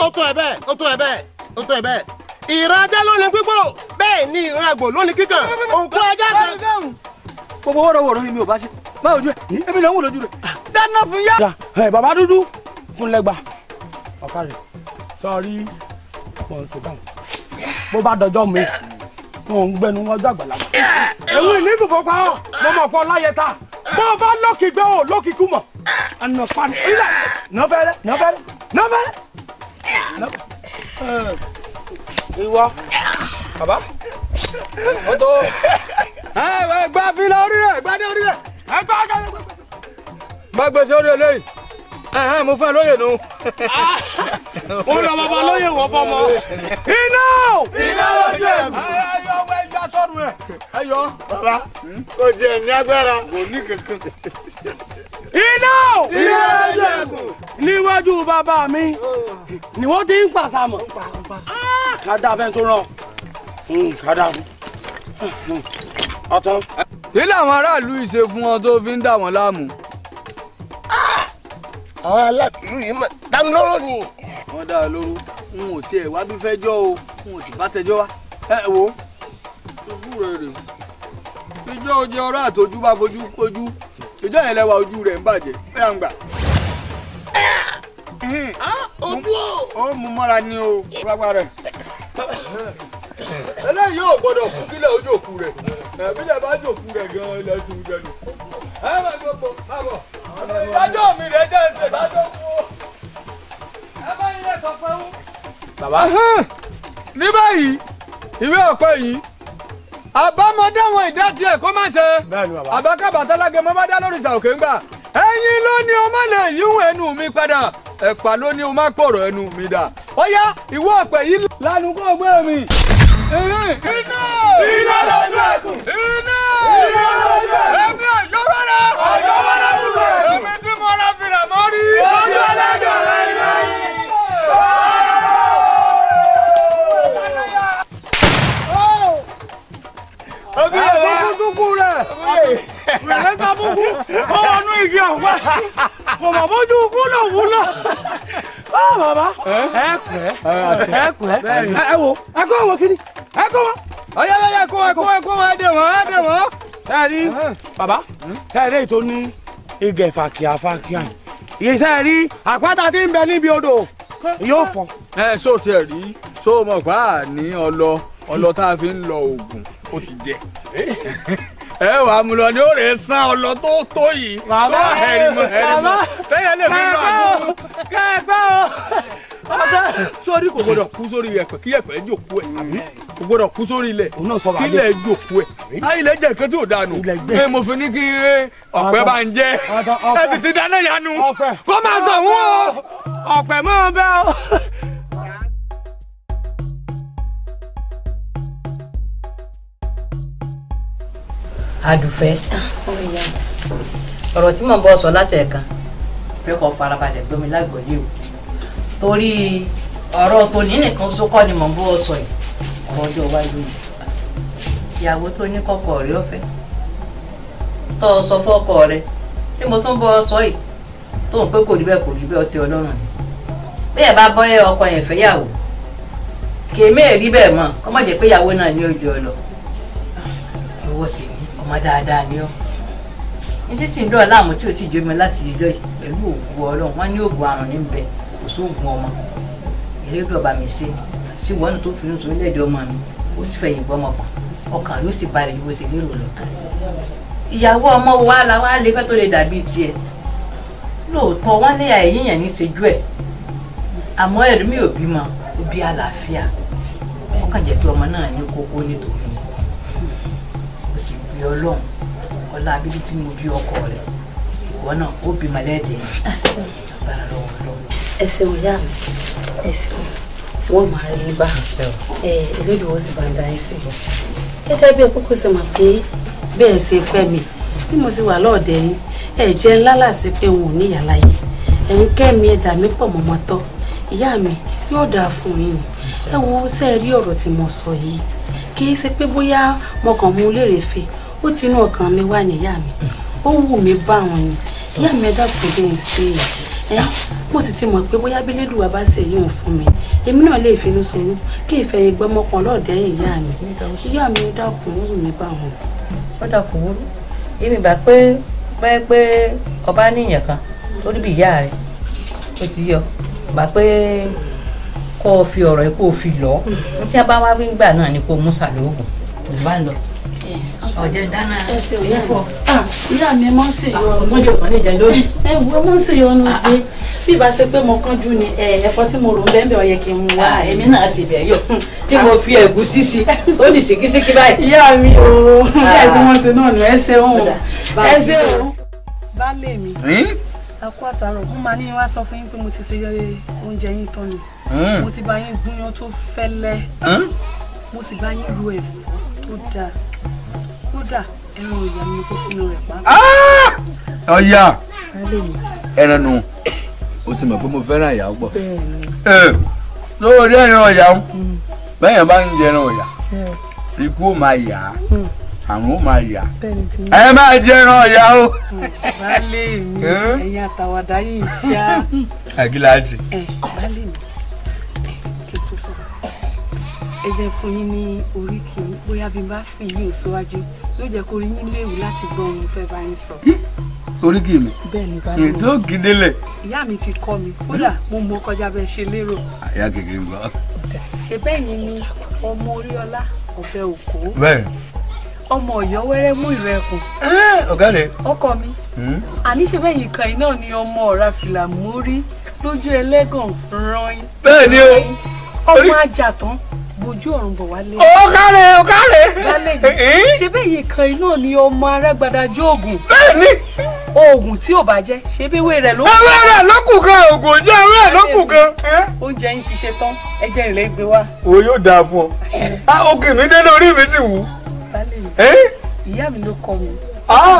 ó tó ẹ bẹ́ẹ̀ ó tó ẹ bẹ́ẹ̀ ó tó ẹ bẹ́ẹ̀ ìran ajá ló ní gbígbó bẹ́ẹ̀ ni ìran àgbò ló ní kíkàn òkú ajá kan. gbogbo wọ́rọ̀wọ́rọ̀ yìí mi ò bá ṣe báwo ojú ẹ èmi lọ́wọ́ lójú rẹ̀ dáná fún yá. bàbá dúdú fún lẹ́gbàá ọ̀ká rẹ̀ sọ̀rí mọ̀ ń ṣe báwọn bó bá dọjọ́ mi wọn ń gbẹnu ọjọ́ àgbàlagbà. èmi ní ibùkún pa ọ́ mo mọ̀ fọ́ láyé ta bó o bá lókì gbé o lókì kú mọ̀ àná pani ilẹ̀ nọ́fẹ̀rẹ̀. ìwọ bàbá ó tó. gba fìlà orí rẹ̀ gba dé orí rẹ̀. má gbèsè orí eléyìí mo fẹ́ lóye nu. ó lọ bàbá lóye wọ fọmọ. iná lójú ẹ̀. ẹyọ ọwọ́ ẹja sọ́run rẹ̀ ẹyọ. bàbá kò jẹ ní agbára. kò ní kankan. iná lójú ẹ̀. níwájú bàbá mi ni wọ́n ti ń pàṣàmọ̀. kádà fẹ́ tó ràn kádà fún ọ̀tán. kí làwọn aráàlú yìí ṣe fún ọ tó fi ń dà wọ́n láàmú. àwọn aláàlú yìí mà dáná lóró ni. wọ́n dá a lóró n ò tiẹ̀ wá bí fẹ́ jọ́ o n ò sì bá tẹjọ́ wá. ẹ wo ìjọ ojú ọ̀rọ̀ àtọjú bá fojú kojú ìjọ yẹn lẹ́wà ojú rẹ̀ ń bàjẹ́ bẹ́ẹ̀ ń gbà. ojú ó mú mọ́ra ní o pápá rẹ̀. eléyìí yóò gbọ́dọ̀ kú kílẹ̀ ojú òkú rẹ̀ bílẹ̀ bá jòkú rẹ̀ gan-an ilẹ̀ tún jẹnu. ẹ máa gbogbo àbọ̀ ìdájọ́ mi rẹ̀ jẹ́ ẹsẹ̀ ìdájọ́ fún o. ẹ bá yín lẹ́tọ̀ pẹ́ wú. bàbá ní báyìí ìwé ọ̀pẹ yìí àbámọdé àwọn ìdá tiẹ̀ kó má ṣe àbákàbà tálágẹ mọ́ bá dá lórí ìsà òkè ń gbà ẹ̀yin ló ní o má lè yíwọ̀n ẹnu mi padà ẹ̀pà ló ní o má pọ̀rọ̀ ẹnu mi dà ó yá ìwé ọ̀pẹ yìí lánàá kó gbé mi. iná lójú ẹkùn iná lójú ẹkùn èmi ọ̀yọ́wẹ́rẹ́ wúlò èmi tí mo ra fìrà mọ́ rí. ojú ọlọ́jọ́ rẹ̀ yọ yìí. Àbúkú rẹ̀ rẹ̀ sábúkú ó wọnú igi ọ̀pẹ kò mọ̀ bójú kúlò wúlò. Bàbá ẹ wo ẹ kó wọn kiri ẹ kó wọn. Ọ̀yá kó wọn ẹ dè wọ́n. Sẹ́ẹ̀rí bàbá sẹ́ẹ̀rí ètò ní igẹ̀ fàkíà yìí sẹ́ẹ̀rí àpáta tí ń bẹ níbi odò yóò fọ́. Ẹ sọ tiẹ̀ rí sọ mọ̀ pa ní ọlọ tá a fi ń lọ oògùn ó ti jẹ ẹ wàá mú lọ ní ó rè sán ọlọ tó yìí tó hẹrì mọ lẹ́yìn lè fi lọ àdúgbò kẹgbẹ o. sórí kò gbọdọ̀ kú sórí ẹ̀pẹ̀ kí ẹ̀pẹ̀ jòkó ẹ̀ kò gbọdọ̀ kú sórí ilẹ̀ kí ilẹ̀ jòkó ẹ̀ ilẹ̀ jẹ́ nǹkan tó dànù ẹ mo fi ní kí ọ̀pẹ bá ń jẹ́ ẹ sì ti dáná yanu kó máa sọ wọ́n ọ̀pẹ mọ́ bẹ́ẹ̀ o. Adùfẹ́ ọ̀rọ̀ tí mò ń bọ́ sọ látẹ̀ẹ̀kan fẹ́ kọ́ farabalẹ̀ gbọ́mi lágbọ̀ọ́yé o torí ọ̀rọ̀ tòní nìkan sókọ́ ni mò ń bọ́ sọ yìí ọ̀rọ̀ ọjọ́ iwájú yìí ìyàwó tó ní kọ́kọ́ rẹ̀ ọ̀fẹ́ tó o sọ fọ́kọ rẹ̀ tí mo tún bọ́ sọ yìí tó ń pé kò rí bẹ́ẹ̀ ọtí ọlọ́run ni bẹ́ẹ̀ bá bọ́ ọkọ yẹn fẹ́ yàwó kèémé rí bẹ́ẹ̀ mọ́ ọmọ jẹ́ pé ìyàwó náà ní ojú ọ lọ ìwọ sì ní ọmọ dáadáa ni ọ ní sísì ń dọ̀ láàmú tí o ti jómi láti ìjọ yìí pẹ̀lú òògùn ọlọ́run wọ́n ní òògùn àrùn ní bẹ kò sóògùn ọmọ ìlérí ọba mi ṣe sí wọ́n tó fi ń sọ ilé ẹ̀dọ́ ọmọ mi ó sì fẹ̀yìn bọ́ ọmọ kan ọkàn ló sì balẹ̀ yìí bó ṣe lérò lọ. ìyàwó ọmọ wa la wá lè fẹ́ tó lè dàbí tiẹ̀ lóòótọ́ wọ́n lé àìyíyàn ní ṣejú ẹ̀ àmọ́ ẹ̀rí mi ò bímọ ó bí àlàáfíà wọ́n kàn jẹ́ pé ọmọ náà ní kókó nítorí ó sì bí ọlọ́run ọlá abílí tí mo bí ọkọ rẹ̀ ìwọ náà ó bímọ lẹ́ẹ̀dẹ̀ ẹ ṣeun ìyá mi ẹ ṣeun wọ́n máa rí bá elédùn ó sì bá ń da ẹ sí gẹ́gẹ́ bí kókó ṣe mọ̀ pé bẹ́ẹ̀ ṣe fẹ́ mi tí mo sì wà lọ́ọ̀dẹ̀ yín ẹ jẹ́ ńlá láti pé wọn ò ní ìyá láyé ẹ̀yin kẹ́mi ẹ̀dá mi pọ̀ mọ́mọ́ tọ́ ìyá mi yóò dáa fún yín ẹ wo ṣe rí ọ̀rọ̀ tí mo sọ yìí kì í ṣe pé bóyá mo kàn mú lérè fe ó ti inú ọkàn mi wá ní ìyá mi ó wù mí bá wọn ni ìyá mi ẹ̀dá kò dé ń ṣe mo sì ti mọ̀ pé bóyá bílédùwà bá ṣe yóò fún mi èmi náà lè finú sọnù kí ìfẹ́ yẹn gbọ́mọ kan lọ́ọ̀dẹ́ ìyá mi ẹ̀dá kò ń wù mí bá wọn. ó dà kò wúrú èmi bá pé ọba níyàn kan lórí bí ìyá rẹ̀ ó ti yọ bá pé kó o fi ọ̀rọ̀ yìí kó o fi lọ ní tí a bá wá fi ń gbà náà ni kó o mú sàlóògùn kò bá lọ. ọ̀jẹ̀ dáná ìyá mi máa ń ṣe ìyọnu ọmọdé kan ní ìjẹ lórí. wo máa ń ṣe ìyọnu jẹ bí ìbá ṣe pé mo kánjú ni ẹ̀fọ́ tí mo rò ń bẹ́ẹ̀ bẹ́ẹ̀ ọ̀yẹ́ kí n mú wá. èmi náà sì bẹ̀ yọ tí mo fi ẹ̀gúsí sí ó ní ṣìkíṣíkí báyìí. ìyá mi o bẹ́ẹ̀ tí wọ́n ti náà nù ẹsẹ̀ òun ẹsẹ̀ òun. baálé mi àkó àtàrọ̀ mo máa ní wá sọ fún yín pé mo ti ṣe oúnjẹ yín tán ni mo ti bá yín gúnyán tó fẹ́lẹ́ mo sì bá yín ru ẹ̀fọ́ tó dáa kódà ẹran ọ̀yà mi kò sínú rẹ̀ pa. ọ̀yà ẹran nù o sì mọ̀ pé mo fẹ́ràn ìyàwó pọ̀ lórí ẹran ọ̀yà bẹ́ẹ̀ bá ń jẹ ẹran ọ̀yà ikú ó máa yà á àrùn ó máa yà á ẹ máa jẹ ẹran ọ̀yà o. baálé mi ẹ̀yin àtàwàdà yìí ṣá. àgíláàsì. baálé mi kí n tó sọ̀rọ̀ ẹ jẹ́ fún yín ní oríkì bóyá bí n bá fi yín síwájú yóò jẹ́ kó rí yín léwu láti gbọ́ ohun fẹ́ bá yín sọ. oríkì mi. bẹ́ẹ̀ ni bá mi. ètò ògidélẹ̀. ìyá mi ti kọ́ mi kódà mo mọ kọjá bẹ́ẹ̀ ṣe lérò. àyà kékeré ń bọ̀. ṣe bẹ́ẹ̀ ni ọmọ Oríọlá ọ̀bẹ òkó. bẹ́ẹ̀. ọmọ Ọ̀yọ́ wẹ́rẹ́ mú ìrẹ́kùn. ọ̀gá rẹ̀. ọkọ mi. àní ṣe bẹ́ẹ̀ yìí kan iná ni ọmọ ọ̀rá fìlà mórí lójú ẹlẹ́gàn rán. bẹ́ẹ̀ ni o. ọmọ àjàtán bojú ọ̀run bọ̀ wálé. ọ̀kàrẹ̀ ọ̀kàrẹ̀. ṣe bẹ́ẹ̀ yìí kan iná ni ọmọ arágbádá jóògùn. bẹ́ẹ̀ni. oògùn tí ò bá jẹ́ ṣe bí ewé rẹ̀ ló kù. ewé rẹ̀ ló kù kan oògùn jẹ́ ewé rẹ̀ ló kù kan. oúnjẹ yín ti ṣe tán ẹjẹ́ ìrẹ́ gbé wá. o yóò dáa fún ọ. òkè mi dé lórí mi sì wù. ìyá mi ló kọ́ mi.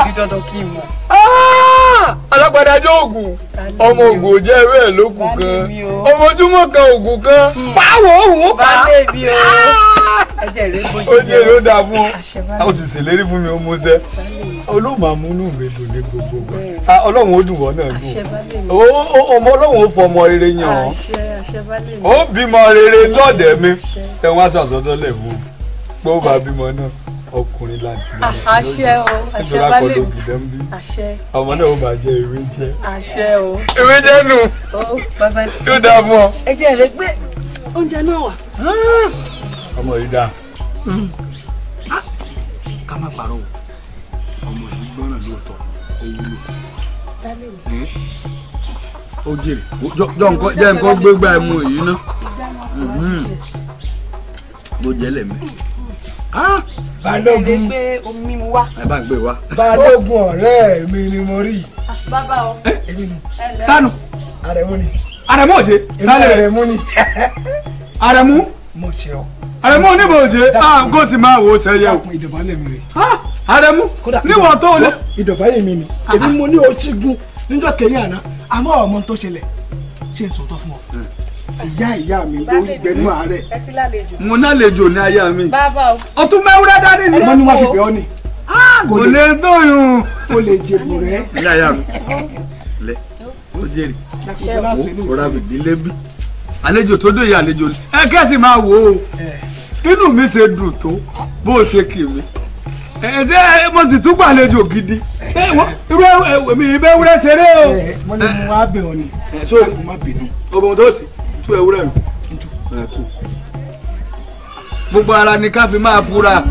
di dandan kí n mọ̀. alágbádá jóògùn ọmọ ògùn jẹ́ ewé rẹ̀ ló kù kan ọmọ ojúmọ́ kan ògùn kan pàwọ̀ òwò pa. balẹ̀ mi o ẹjẹ́ ìrẹ́ gbójú. ó jẹ́ ló dáa fún ọ ó sì ṣèlérí fún mi ó mú ṣẹ olóòmà múnú mi dùn ní gbogbo wa ọlọ́run ó dùn wọ́n náà dùn ọmọ ọlọ́run ó fọmọ rere yàn ọ́ ó bímọ rere lọ́ọ̀dẹ̀ mi ẹ̀wọ̀n aṣọ àsọdọ́lẹ̀ fún un pé ó bá bímọ náà ọkùnrin láti lọ àṣẹ o àṣẹ balẹ̀ mi àṣẹ ọmọ náà ó máa jẹ ewé jẹ àṣẹ o ewé jẹ nù yóò dáa fún ọ. ẹ jẹ́ rẹ gbé oúnjẹ náà wà. ọmọ yìí dáa. ká má parọ́ o ọmọ yìí gbọ́ràn lóòótọ́ ó wúlò ó jèrè jẹ́ nǹkan gbégbá ẹmu yìí ná bó jẹ́ lẹ́mí. balógun ẹ bá ń gbé wá. balógun ọ̀rẹ́ mi ni mo rí. bàbá o tánu Àrẹ̀mú ni. Àrẹ̀mú òjé. Àrẹ̀mú ni. Àrẹ̀mú. mo ṣe ọ. Àrẹ̀mú oníbò òjé kó ti máa wò ó sẹ́yẹ o. ìdọ̀bálẹ̀ mi rè. Àrẹ̀mú níwọ̀n tó lé. ìdọ̀bálẹ̀ mi ni èmi mo ní oṣígun níjọ́ kẹ́yìn àná àmọ́ ọmọ tó ṣẹlẹ̀ ṣe ń sọtọ́ fún ọ. ìyá mi ló gbẹnu àárẹ̀. mo nálejò ní aya mi. bàbá o. o tún mẹ́wúrẹ́ dání ni. wọ́n ní wọ́n fi bẹ́ ọ ni. kò lè tóyún. kò lè jẹ̀bù rẹ̀. ilé aya mi lẹ ó jèrè ó rà mí dílé bí àlejò tó dé yìí àlejò ẹ kẹ́sì máa wò ó kínú mi ṣe dùn tó bó o ṣe kì mí ṣé mo sì tún gbàlejò gidi irú mi ìbẹ́ wúrẹ́ ṣeré o. mo ní mo wá bẹ̀ ọ ni. so má bínú ọmọ tó sì tú ewúrẹ́ mi tú gbogbo ara ni ká fi máa fura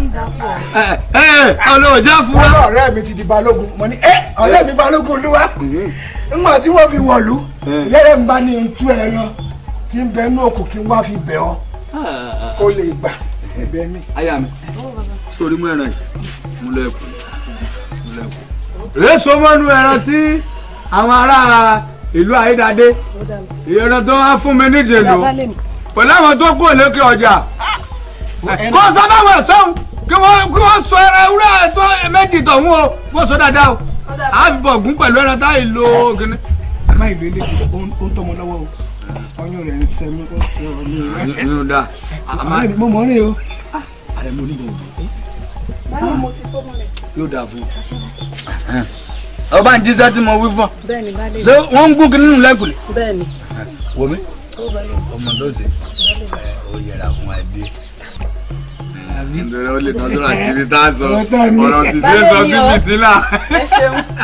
ọlọ́ọ̀já fura. ọ̀rẹ́ mi ti di balógun mo ní ọ̀rẹ́ mi balógun ló wá nígbà tí wọ́n fi wọ̀lú yẹ́rẹ́ ń bá ní tú ẹ lọ tí ń bẹ ní òkú kí n wá fi bẹ̀ ọ́ kó lè gbà ẹ̀bẹ̀ mi. aya mi sórí mú ẹran yìí mú lẹ́kùn rèé so mọ́nú ẹran tí àwọn ará ìlú Ayédáadé ìran tó wá fún mi nídìí lò pẹ̀lú àwọn tó kú òlékè ọjà kó sọ báwọn ẹ̀sán kí wọ́n sọ ẹran ewúrẹ́ tó méjì tọ̀hún o kó sọ dáadáa o á fi bọ̀ gún pẹ̀lú ẹran táyì lo kíní. má ìlú eléyìí ó ń tọmọ lọ́wọ́ o ọyún rẹ̀ ń sẹ́mi ó ń sẹ́ ọ ní ìrẹ́. inú da mo mọ̀ rí o. àrẹ mo ní bòbò. báyọ̀ mo ti sọ́mọ́lẹ̀. yóò dáa fún un. ọba ń jíṣẹ́ tí mo wí fún ọ. bẹ́ẹ̀ni balẹ̀. ṣé wọ́n ń gún kí nínú lẹ́kùlé. bẹ́ẹ̀ni. wò mí ọmọ tó ṣe ó yẹra fún wa dé. nítorí ó lè tọ́jú àṣírí tá a sọ ọ̀rọ̀ sì ṣe é sọ sí fìtílà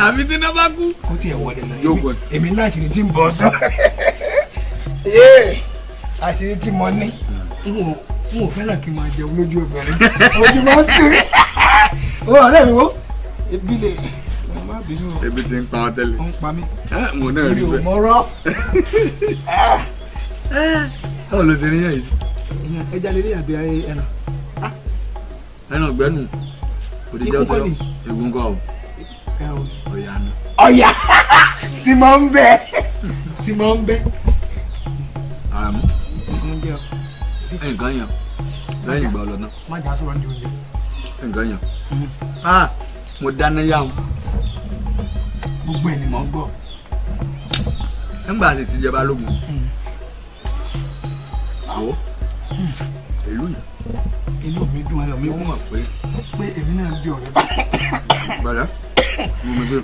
àbí tí náà bá kú. kó tiẹ̀ wọlé lọ yóò èmi náà àṣírí tí ń bọ̀ sọ. àṣírí tí mo ní n ò fẹ́ràn kí n máa jẹun lójú obìnrin ojú máa ń tì mí. ó ọ̀rẹ́ mi wo ebi lè má bínú o. ebi ti ń pa ọ tẹ́lẹ̀. ó ń pa mí. mo náà rí bẹ́ẹ̀. mi ò mọ̀rọ̀. báwo ló ṣe rí yẹn yìí. ẹja lè rí àbí ẹran. ẹran ọ̀gbẹ́nu òdìjẹ́ ọ̀tọ̀ egun kọ́ ọ. ọ̀yà nù. ọ̀yà tí mo ń bẹ tí mo ń bẹ. àmú nǹkan yàn lẹ́yìn ìgbà ọlọ́nà. má jà sọ̀rọ̀ ní oúnjẹ. nǹkan yàn. mo dáná yá wọn. gbogbo ẹ̀ ni mo ń gbọ́. nígbà tí ti jẹ balógun. àwọ̀ ìlú yìí. inú mi dùn ayọ̀ mi wọ́n mọ̀ pé. pé èmi náà bí ọ̀rẹ́. gbàdá mo mọ̀ sí.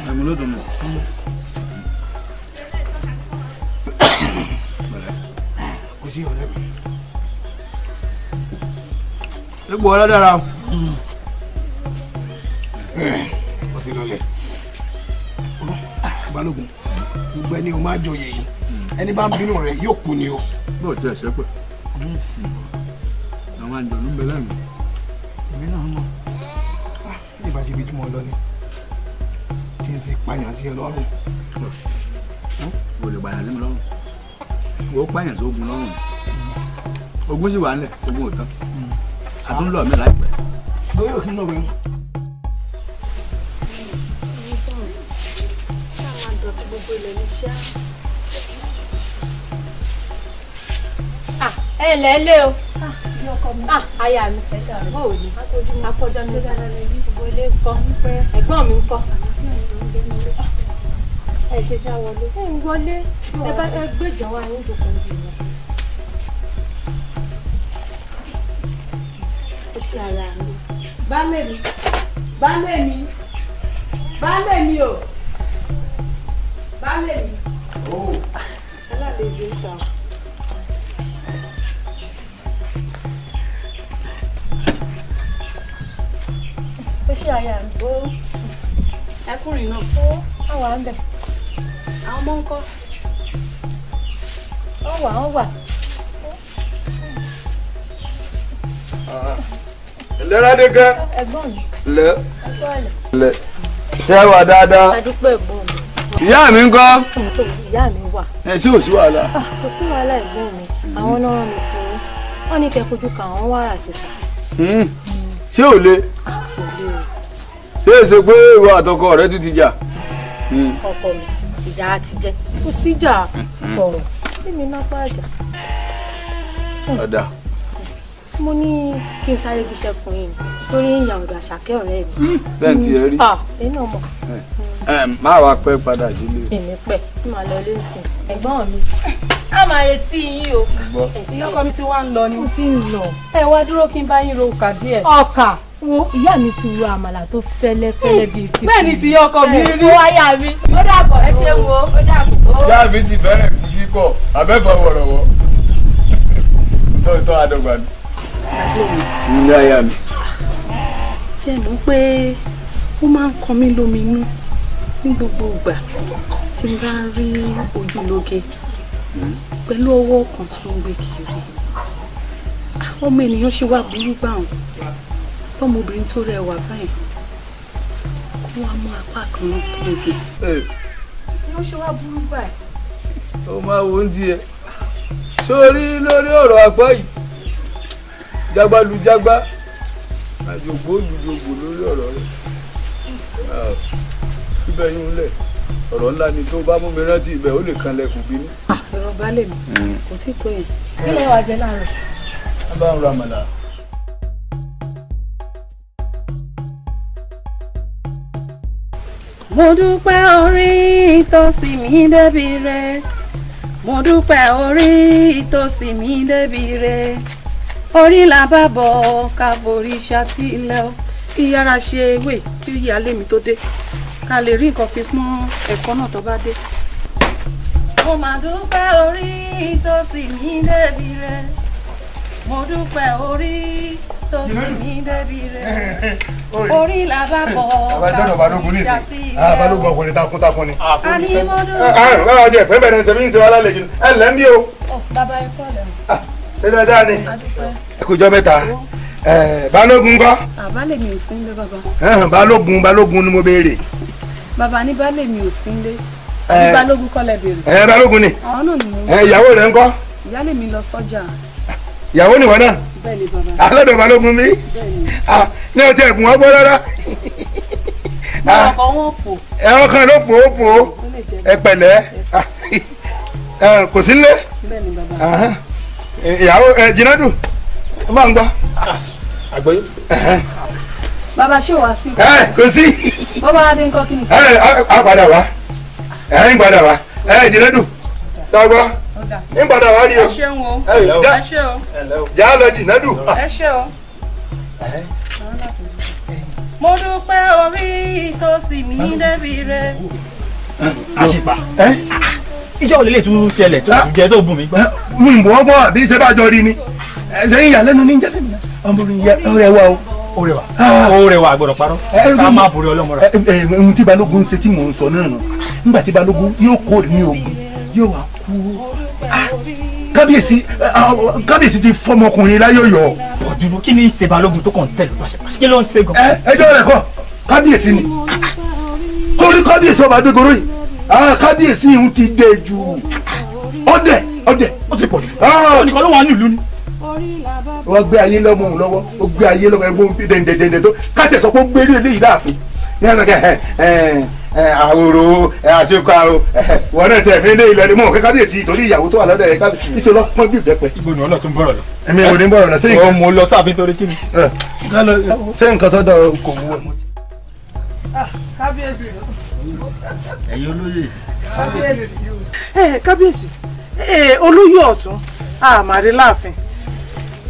ẹmu ló dùn mọ́. ipò ọlọ́dára o. ó ti lọlẹ̀ balógun gbogbo ẹni o máa jọyè yìí ẹni bá ń bínú rẹ yóò kú ni o. bó o tiẹ̀ ṣe pé àwọn àjọ̀nú ń bẹ lẹ́nu. èmi náà mọ̀ ní ìbájú ibi tí mo lọ ni kí n ti pààyàn sí ẹ lọ́rùn. o lè pààyàn sí mi lọ́rùn o pààyàn sí ogun lọ́rùn ogun sì wà nílẹ̀ ogun ò tán àtúntò mi láìpẹ́. lórí òsín náà wẹ̀. ẹ lẹ́lẹ́ o aya mi báwo ni akọjọ mi gbogbo ilé ńkọ́ ẹ̀gbọ́n mi ńkọ́ ẹ ṣe fẹ́ wọlé ẹ ń wọlé ẹ bá ẹ gbẹjọ wa ní ìdókòwò ìlú ó ṣe ara mi. baálé mi baálé mi baálé mi o baálé mi. alálejò ń ta. ó ṣe àyà mi. ẹkùnrin náà. ó wà ń bẹ̀. àwọn ọmọ ń kọ́. ó wà. lẹ́rọ̀dé gan. ẹ̀gbọ́n mi. lẹ́ ṣé wà dáadáa. adúpẹ́ ẹ̀gbọ́n mi. ìyá mi ń kọ́. ìyá mi wà. ẹ sí ò sí wàhálà. kò sí wàhálà ẹ̀gbọ́n mi àwọn náà rán mi sí i wọ́n ní kẹ́ fojú kan àwọn wàrà síta. ṣé ò le ṣé è ṣe pé ìwọ àtọkọ rẹ ti jà. ọkọ mi ìjà ti jẹ kò síjà ọ̀rọ̀ mímí náà pàjà. ọ̀dà. mo ní kí n sáré jíṣẹ́ fún yín torí ìyá ọ̀dọ̀ àṣàkẹ́ ọ̀rẹ́ mi. bẹ́ẹ̀ ti ẹ rí. èyí náà mọ̀. má wàá pẹ́ padà sílé. èmi pẹ́ tí màá lọ lẹ́sìn ẹ̀gbọ́n mi. a máa retí yín o. ìyọkọ mi ti wá ń lọ ni. mo ti ń lọ. ẹ wá dúró kí n bá yín ro ọkà díẹ̀. ọkà wo ìyá mi ti ro àmàlà tó fẹ́lẹ́fẹ́lẹ́ bíi ti. bẹ́ẹ̀ ni ti ọkọ mi rí. ó wáyà mi. ó dàbọ̀ ẹ ṣe wo ó dàbọ̀. ìyá mi ti bẹ̀rẹ̀ kí sí kọ̀ abẹ́fọ̀ wọ̀rọ̀wọ̀ tó àdọ́gba ni. ní àyà mi. jẹ́ mọ̀ pé ó máa ń kọ mí lóminú ní gbogbo ìgbà tí n bá rí ojúlóge pẹ̀lú ọwọ́ kan tí wọ́n gbé kiri. ọmọ ènìyàn ṣe wá burú gbà wọn lọ́mọbìnrin tó rẹwà báyìí kó wá mú apá kan náà tó lóge. èèyàn ṣe wá burú báyìí. ó máa wo ń díẹ̀ sórí lórí ọ̀rọ̀ àgbá yìí jágbálùjágbá àjògbó olùjògbò lórí ọ̀rọ̀ rẹ̀ síbẹ̀ yín lẹ̀ ọ̀rọ̀ ńlá ni tó bá mú mi rántí ibẹ̀ ó lè kan lẹ́kùn bínú. ẹ̀rọ baálé mi kò tí tó yẹn kí lè wá jẹ láàárọ̀. a bá ń ra àmàlà. mo dúpẹ́ orí tó sì mí débi rẹ̀ mo dúpẹ́ orí tó sì mí débi rẹ̀ orí là bá bọ̀ ká forí ṣàtìlẹ̀ o kí yára ṣe ewé kí ìyáálé mi tó dé ká lè rí nǹkan fi pọ́n ẹ̀kọ́ náà tó bá dé. mo mà dúpẹ́ orí tó sì mí débi rẹ̀ mo dúpẹ́ orí tó sì mí débi rẹ̀ orí là bá bọ̀ ká forí ṣàtìlẹ̀ o. balógun ọkùnrin takuntakun ni. a ní mo dúpẹ́. báwa jẹ pẹ́ bẹ̀rẹ̀ ṣẹ́mi ń ṣe wá lálejò ẹ lẹ́ ń bí o. bàbá ẹ kọ́ lẹ́nu. ṣé dáadáa ni ẹ kò jọ mẹ́ta balógun kọ́. àbálẹ̀ mi ò sí nílé bàbá. balógun ni mo béèrè. bàbá ní bálẹ̀ mi ò sí nílé ní balógun kọ́ lẹ béèrè. balógun ni. àwọn náà ni mo. ìyàwó rẹ ń kọ́. ìyálé mi lọ sọ́jà. ìyàwó nìwọ náà. bẹ́ẹ̀ ni bàbá. alọ́dọ̀ balógun mi. bẹ́ẹ̀ ni. ní ọtí ẹ̀gùn ọgbọ́n rárá. ọkọ̀ wọn fò. ẹ̀rọ kan ló fò ó fò ó ẹ pẹ̀lẹ́ kò sí nílé. bẹ́ẹ̀ ni bàbá. ìyàwó jìnnàdù ó máa ń gbọ́. àgbẹ̀yìn. bàbá ṣé wàá sí. kò sí. bàbá adé ń kọ́ kí ni. a padà wá ń padà wá jìnnàdù sọgbọ́ ń padà wá rí o. ẹ ṣeun o ẹ ṣe o. já lọ jìnnàdù. ẹ ṣe o. mo dúpẹ́ orí tó sì mí débi rẹ̀. àṣìpà ìjọ òlélẹ̀ tún ṣẹlẹ̀ tó jẹ́ tó bùn mí gbọ́. mo ń bọ́ bọ́ àbí ṣe bá jọ rí ni ṣe ń yàlẹ́nu ní jẹ́ rẹwà o. ó rẹwà gbọ́dọ̀ parọ́ ká má borí ọlọ́mọ rẹ. ohun tí balógun ń ṣe tí mò ń sọ náà nù nígbà tí balógun yóò kó ní ogun yóò wá kú kábíyèsí ti fọmọkùnrin láyọ̀yọ̀. ọ̀dùnú kí ni ṣe balógun tó kàn tẹ̀lé pàṣẹpàṣẹ kí ló ń ṣe gan. ẹjọ́ rẹ̀ kọ́ kábíyèsí ni torí kábíyèsí ọba adégoróyè kábíyèsí ń ti dé ju ọdẹ ó ti pọ̀ jù. ọ̀nìkan ló wà nílùú ni. wọ́n gbé ayé lọ́mọ òun lọ́wọ́ ó gbé ayé lọ́mọ ẹgbẹ́ dẹ̀ndẹ̀dẹ̀ndẹ̀ tó káàtì sọ pé ó gbé eléyìí láàfin ní ẹ̀rọ àwòrò àṣekọ àrò wọn náà tẹ̀ mí ní ilẹ̀ ni mọ̀ kí kábíyèsí torí ìyàwó tó wà lọ́dọ̀ ẹ̀ kábíyèsí ìṣe lọ́pọ́n bí ìbẹ́pẹ́. ibo ni ọlọ́ọ̀ tún bọ̀rọ̀ lọ. èmi ò ní bọ̀rọ̀ lọ sí nǹkan. mo lọ sáàbí torí kí ni. ṣé nǹkan tó dọ̀ kò wú ẹ. kábíyèsí. ẹ̀yin olóyè. kábíyèsí olóyè ọ̀tún àmàrí láàfin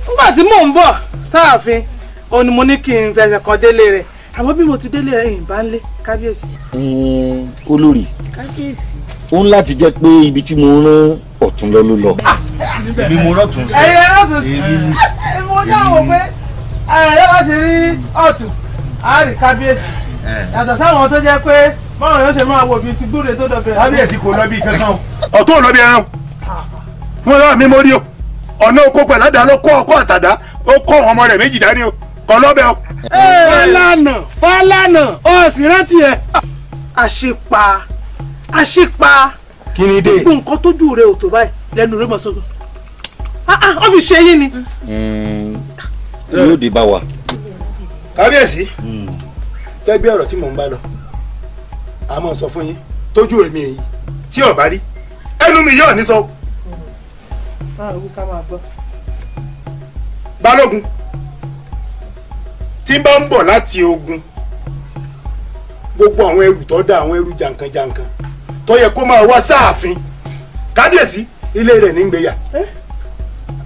nígbà tí mò ń bọ̀ sáàfin òun ni mo ní kí n fẹsẹ̀ kan délé rẹ̀ àmọ́ bí mo ti délé rẹ̀ yìí bá ń lé kábíyèsí. olórí kábíyèsí. ó ń láti jẹ́ pé ibi tí mo rán ọ̀tún lọ ló lọ. èmi mo rọ̀tún sí. ẹ̀yin rọ̀tún sí. mo dáhùn pé ẹ bá ti rí ọ̀tún á rí kábíyèsí yàtọ̀ sáwọn tó jẹ́ pé báwọn yóò ṣe máa wò bíi ti gbúre tó dọ̀bẹ̀. kábíyèsí kò lọ bí kankan o ọ̀tún ò lọ bí ẹran fún ọlọ́run mi mo rí o ọ̀nà oko pẹ̀lú àdá ló kọ́ ọkọ́ àtàdá ó kọ́ àwọn ọmọ rẹ̀ méjì dání o kọ́ lọ́bẹ̀ o. Fálànà ó sì rántí ẹ. àṣìpa kí ni dé. gbogbo nǹkan tójú rẹ ò tó báyìí lẹ́nu rẹ mọ̀ sọ́dọ̀ ó fi ṣe yín ni. yóò dé bá wa. kábíyèsí gẹ́gẹ́ ọ̀rọ̀ tí mò ń bá lọ a máa sọ fún yín tójú èmi èyí tí ò bá rí ẹnu mi yóò ní sọ. balógun tí bá ń bọ̀ láti ogun gbogbo àwọn ẹrù tó dá àwọn ẹrù jàǹkànjàǹkàn tó yẹ kó máa wá sáàfin kábíyèsí ilé rẹ̀ ní gbéyà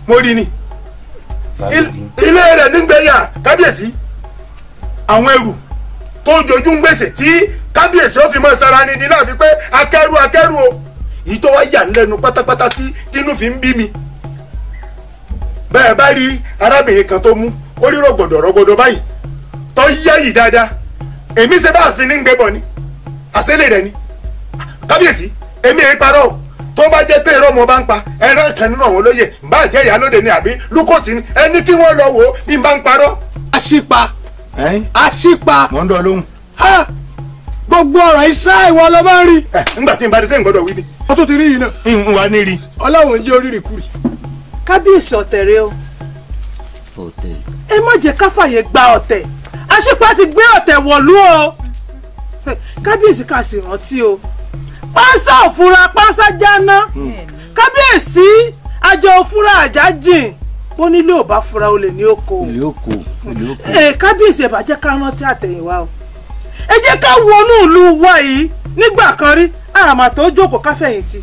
mo rí ni ilé rẹ̀ ní gbéyà kábíyèsí àwọn ẹrù tó jojú ń gbèsè tí kábíyèsí ó fi mọ́ sára ni náà fi pé akẹ́rù o èyí tó wá yà lẹ́nu pátápátá tí tínú fi ń bí mi bẹ́ẹ̀ bá rí arábìnrin kan tó mú ó rí rọ̀gbọ̀dọ̀ báyìí tó yá yìí dáadáa èmi ṣe bá àfin ní ń gbébọ̀ ni àṣẹlẹ̀ rẹ̀ ni kábíyèsí èmi èyí parọ́ o tó bá jẹ́ pé irọ́ mo bá ń pa ẹran kan nínú àwọn olóyè bá jẹ́ ìyálóde ni àbí lúkọ̀sí ni ẹni kí wọ́n lọ wò ó bí n bá ń parọ́. àṣìpa mọ̀ ń dọ̀ lóhùn. gbogbo ọ̀rọ̀ iṣẹ́ ìwọ ló máa ń rí. nígbà tí n bá dé sẹ́yìn gbọ́dọ̀ wí ni. wọ́n tó ti rí yìí náà. n wà ní rí. ọlọ́run jẹ́ orírì kúrì. kábíyèsí ọ̀tẹ̀ rẹ o ẹ má jẹ́ ká fàyè gba ọ̀tẹ̀ àṣìpa ti gbé ọ̀tẹ̀ wọ̀lú o kábíyèsí ká sì rántí o pánsá òfúra pánsá jáná kábíyèsí àjọ òfúra àjà jìn ó nílé ò bá fura olè ní oko kábíyèsí ẹ bá jẹ́ ká rántí àtẹ̀yìnwá o ẹ jẹ́ ká wọnú ìlú wa yìí nígbà kan rí àràmà tó jókòó káfẹ̀yìntì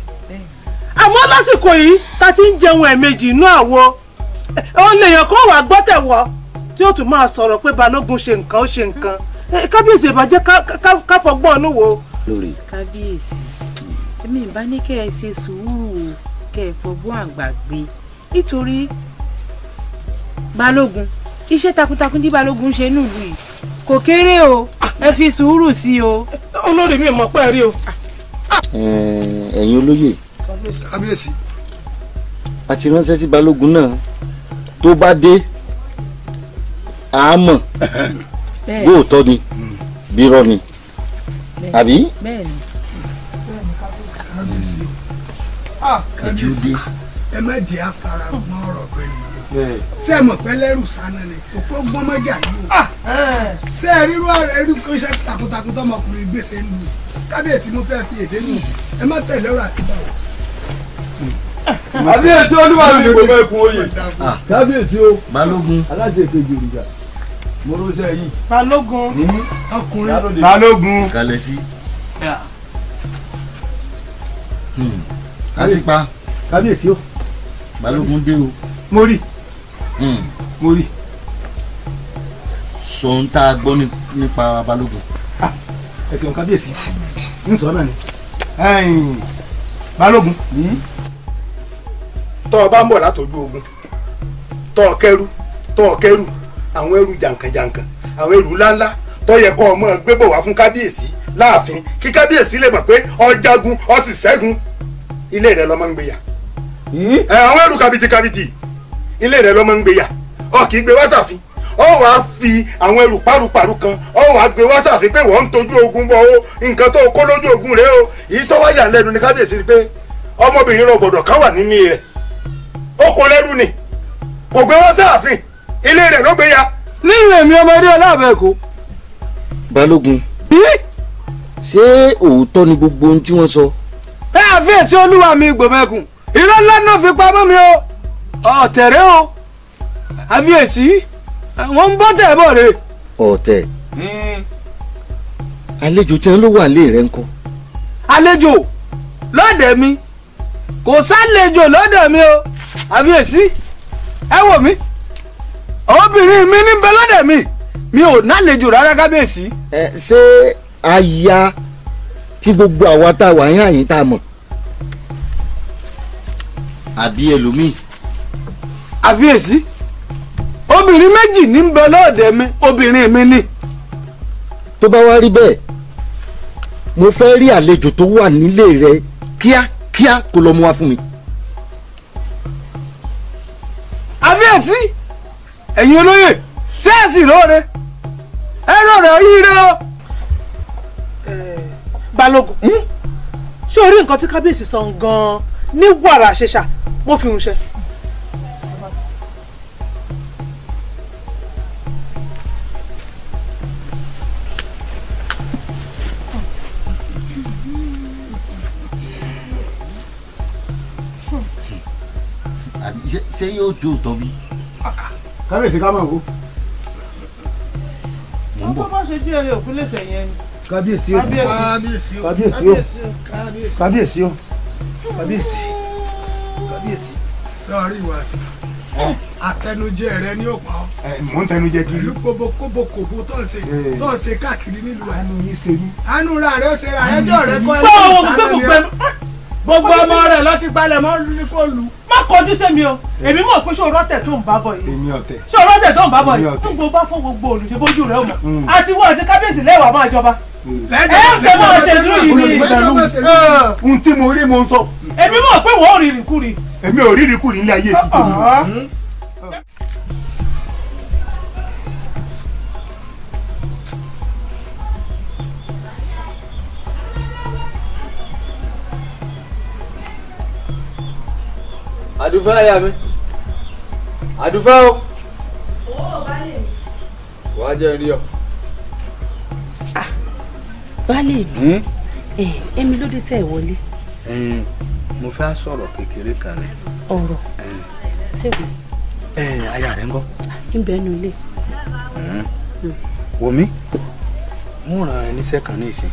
àmọ́ lásìkò yìí ta ti ń jẹun ẹ̀ẹ̀mejì inú àwo òun lèèyàn kó wà gbọ́tẹ̀wọ́ tí ó tún máa sọ̀rọ̀ pé balógun ṣe nǹkan ó ṣe nǹkan kábíyèsí ìbàjẹ́ ká fọgbọ́n ọ̀nù wo. kábíyèsí èmi ìbá ní kẹ́ ẹ ṣe sùúrù kẹ́ ẹ fọgbọ́n àgbà gbé nítorí balógun iṣẹ́ takuntakun tí balógun ṣe nílùú yìí kò kéré o ẹ fi sùúrù sí o. olórí mi mọ̀ pẹ́ rí o. ẹ̀yin olóyè kábíyèsí a ti ránṣẹ́ sí balógun náà tó bá dé àámọ̀ lóòótọ́ ni bírọ́ ni àbí. ẹjú dé ẹ má jẹ́ afárá gbọ́n ọ̀rọ̀ pẹ̀lú ṣé ẹ mọ̀ pé lẹ́rù sáná ni òpó gbọ́n mọ́jà yìí o ṣé ẹ rírú ẹrú iṣẹ́ takuntakun tọmọkùnrin gbèsè ń lu kábíyèsí mo fẹ́ fi èdè nù ẹ má tẹ̀lé ọ̀rọ̀ àtibáwọ̀. kábíyèsí olúwa mi gbogbo ẹkùn oyè kábíyèsí o balógun aláṣẹ ìkejì òrìjà mo ló ṣe yìí. balógun ọkùnrin balógun kalẹ̀ sí. àṣìpa kábíyèsí o balógun dé o. mo rí. sọ ń tá a gbọ́ nípa balógun. ẹ̀sìn kábíyèsí ń sọ náà ni balógun tọ́ ọ bá ń bọ̀ látọjú ogun tọ́ ọ kẹ́rù àwọn ẹrù jàǹkànjàǹkàn àwọn ẹrù ńláńlá tó yẹ kó ọmọ gbé bọ̀ wá fún kábíyèsí láàfin kí kábíyèsí lè mọ̀ pé ọjàgun ó sì ṣẹ́gun ilé rẹ̀ lọ́mọ ń gbé yà. àwọn ẹrù kàbìtì ilé rẹ̀ lọ́mọ ń gbé yà ọ kì í gbé wá sàfin ọ wàá fi àwọn ẹrù paru kan ọ wàá gbé wá sàfin pé wọ́n ń tọ́jú ogun bọ̀ o nǹkan tó kó lójú ogun rèé o èyí tó wáyà lẹ́nu ní kábíyèsí pé ọmọbìnrin rọgbọdọ kan wà nínú rẹ̀ ó kó lẹ́rù ni kò gbé wá sàfin ilé rẹ̀ ló gbé ya. nínú èmi ọmọdé ọlábẹ́ẹ̀kọ́. balógun ṣé òótọ́ ni gbogbo ohun tí wọ́n sọ. ẹ àfíìsí olúwa mi gbòmẹ̀kùn irọ́ ńlá náà fi pamọ́ mi o ọ̀tẹ̀rẹ́ o àfíìsí wọ́n ń bọ́ tẹ̀ bọ̀ rè. ọ̀tẹ̀ àlejò tí wọn ló wà lé rẹ ńkọ́. àlejò lọ́dẹ̀ mi kò sálejò lọ́dẹ̀ mi o àfíìsí ẹ wò mí obìnrin mi ní bẹ lọ́dẹ̀ mi ò nálejò rárá kábíyèsí. ẹ ṣé aya tí gbogbo àwa tá a wà yín àyín tá a mọ̀ àbí ẹlòmíì. àfíìsí obìnrin méjì ní bẹ lọ́dẹ̀ mi obìnrin mi ni. tó bá wá rí bẹ́ẹ̀ mo fẹ́ rí àlejò tó wà nílé rẹ kíákíá kó lọ mú wá fún mi. àfíìsí ẹ̀yin olóyè ṣé ẹ sì lóore ẹ rọrẹ yíre o. balógun ṣé o rí nǹkan tí kábíyèsí sọ gan-an ní wàrà ṣẹṣà mo fi hùn ṣe. ṣé yóò jó tọ́ bí. kábíyèsí ká máa wò. wọ́n bọ́ bá ṣe jí ẹyẹ òkú lẹ́sẹ̀ yẹn ni. kábíyèsí o kábíyèsí o kábíyèsí o kábíyèsí. sọ́ọ́rí ìwàsù àtẹnujẹ rẹ ní òpá ọ. mò ń tẹnujẹ kiri. ìlú kóbókóbó tó ń ṣe káàkiri nílùú àánú yín ṣe mí. àánú ra rẹ ó ṣe ra ẹjọ́ rẹ kọ́ ẹ gbogbo ọmọ rẹ lọ ti palẹ̀ mọ́ ní kò lù. má kọjú sẹ́mi o èmi mọ̀ pé ṣé o rọ́tẹ̀ tó ń bá bọ̀ yìí. èmi ọ̀tẹ̀. ṣé o rọ́tẹ̀ tó ń bá bọ̀ yìí. fún gbogbo fún gbogbo olùṣèbójú rẹ o mọ̀. àti wọ́n àti kábíyèsí lẹ́wàá máa jọba. ẹ fẹ́ máa ṣe ìlú yìí ni. ohun tí mo rí mo ń sọ. èmi mọ̀ pé wọ́n ò rí ìrìkúri. èmi ò rí ìrìkúri ní ayé ti tèmi. àdùfẹ́ àyà mi àdùfẹ́ o wàá jẹ́ rí ọ. baálé mi èmi ló dé tẹ̀ wọlé. mo fẹ́ sọ̀rọ̀ kékeré kan ni. ọ̀rọ̀ ṣèwé. aya rẹ̀ ń gọ́. ń bẹ ẹnu ilé. wò mí mo ràn ẹ́ níṣẹ́ kan ní ìsìn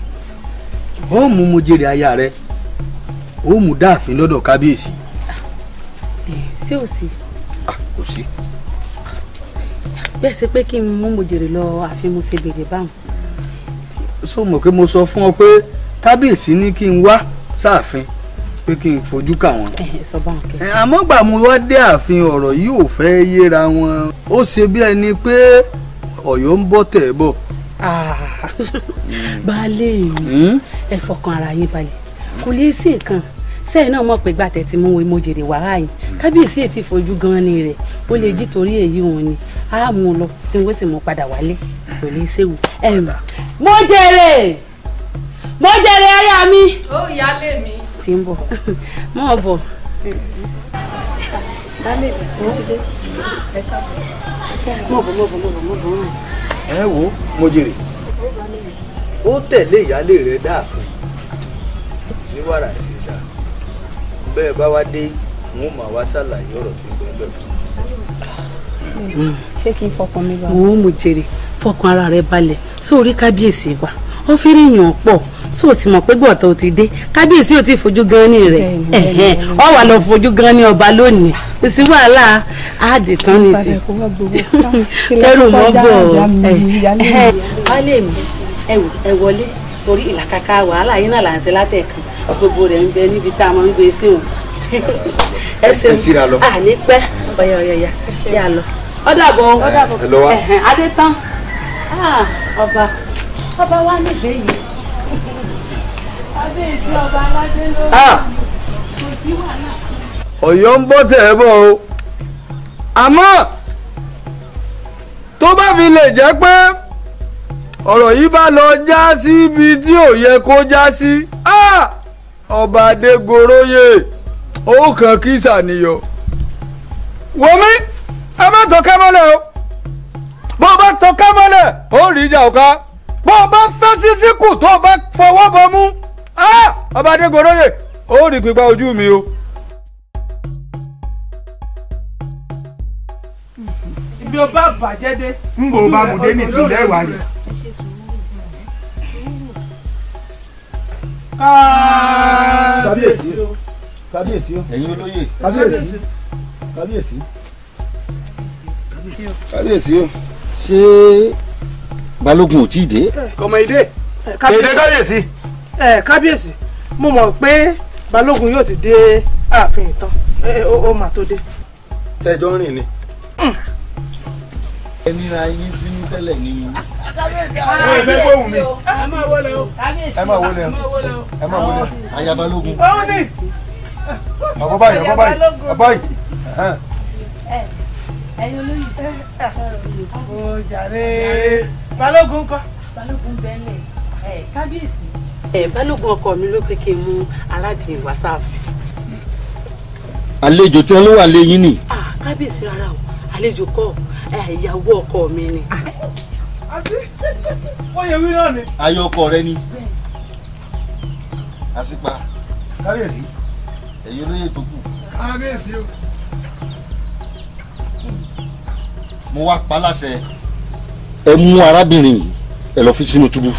ó mú mo jèrè aya rẹ̀ ó mú dáàfin lọ́dọ̀ kábíyèsí. ṣé ò sí. kò sí. bẹ́ẹ̀ ṣe pé kí n mú mojèrè lọ àfi mo ṣe béèrè báwọn. sọ mọ̀ pé mo sọ fún ọ pé kábíyèsí ní kí n wá sáàfin pé kí n fojú kà wọ́n. sọ báwọn kẹ. àmọ́ gbà mo wá dé ààfin ọ̀rọ̀ yìí ò fẹ́ yéra wọn ó ṣe bí ẹni pé ọ̀yọ́ ń bọ́ tẹ̀ bọ̀. baálé mi ẹ fọkàn ara yín balẹ̀ kò lè sí nǹkan sẹ́yìn náà mọ̀ pé gbàtẹ́ tí mo jèrè wàrà yìí kábíyèsí ètí fojú gan ni rẹ̀ ó lè jí torí èyí òun ni á mú un lọ tí wọ́n sì mú padà wálé kò lè séwu. mo jèrè aya mi. ó ìyálé mi. tí ń bọ̀ mọ̀ bọ̀. baálé mi ti dé mọ̀ bọ̀. ẹ wo mo jèrè ó tẹ̀lé ìyálé rẹ̀ dáàfin ní wàrà ìṣẹ̀ṣà bẹ́ẹ̀ bá wá dé wọn máa wá ṣàlàyé ọ̀rọ̀ tó ń bẹ bẹ́ẹ̀ fún. ṣé kí n fọkàn mi bá. òun mo jèrè fọkàn ara rẹ balẹ̀ sórí kábíyèsí wa ó fi rí yàn pọ̀ sóò sì mọ̀ pé gbọ̀tọ̀ ò ti dé kábíyèsí ò ti fojú gan ní rẹ̀ ọ wà lọ fojú gan ní ọba lónìí kò sí wàhálà àádì tán ní sí kẹrù mọ́ bọ̀ wálé mi ẹ wọlé torí ìlàkàkà wàhálà yín náà là ń ṣe látẹ̀kan gbogbo rẹ̀ ń bẹ níbi tá a máa ń gbé sí wọn. ẹ ṣeun àní pẹ́ ọ̀yà yà lọ ọ̀dàbọ̀ ẹ lọ wá. adé tán ọba wa nífẹ̀ẹ́ yìí adé ìdí ọba aládé lórí kò sí wàhálà. Ọ̀yọ́ ń bọ́ tẹ̀ ẹ́ bọ̀ o àmọ́ tó bá fi lè jẹ́ pé ọ̀rọ̀ yìí bá lọ já sí ibi tí ò yẹ kó já sí ọba Adégoróyè ó kàn kí sàníyàn wòmí ẹ má tọ́kẹ́ mọ́lẹ̀ o bó o bá tọ́kẹ́ mọ́lẹ̀ ó rí ìjà ọ̀ka bó o bá fẹ́ sísí kù tó o bá fọwọ́ bọ mú ọba Adégoróyè ó rí pípa ojú mi o. ibi o bá bàjẹ́ dé. ń bò bá mu dé ní ìsìlẹ̀ ìwà rẹ̀. kábíyèsí kábíyèsí ẹ̀yin olóyè kábíyèsí kábíyèsí kábíyèsí o ṣé balógun ò tí ì dé. kọmọ ìdè èdè kábíyèsí. kábíyèsí mo mọ̀ pé balógun yóò ti dé ààfin ìtàn ó mà tó dé. tẹjọ ń rìn ni. ẹni ra yín sínú tẹ́lẹ̀ ni. ẹ fẹ́ gbóhùn mi. ẹ máa wọlé o. ẹ máa wọlé o. ẹ máa wọlé o. aya balógun. báwo ni. ọ̀bọ̀ báyìí ọ̀bọ̀ báyìí ọ̀bọ̀ báyìí. ẹ̀yin olóyè. ó jàre balógun ńkọ́. balógun bẹ́ẹ̀lẹ̀ kábíyèsí. balógun ọkọ mi ló pé kí n mú arábìnrin wá sáàfin. àlejò tí wọn ló wà lẹ́yìn ni. kábíyèsí rárá o àlejò kọ́ ìyàwó ọkọ mi ni. wọ́n yẹ wí náà ni. ayọ̀ ọkọ rẹ ni. àṣìpa kábíyèsí. ẹ̀yin olóyè tó kù. kábíyèsí o. mo wá pa láṣẹ ẹ mú arábìnrin yìí ẹ lọ fi sínú túbú.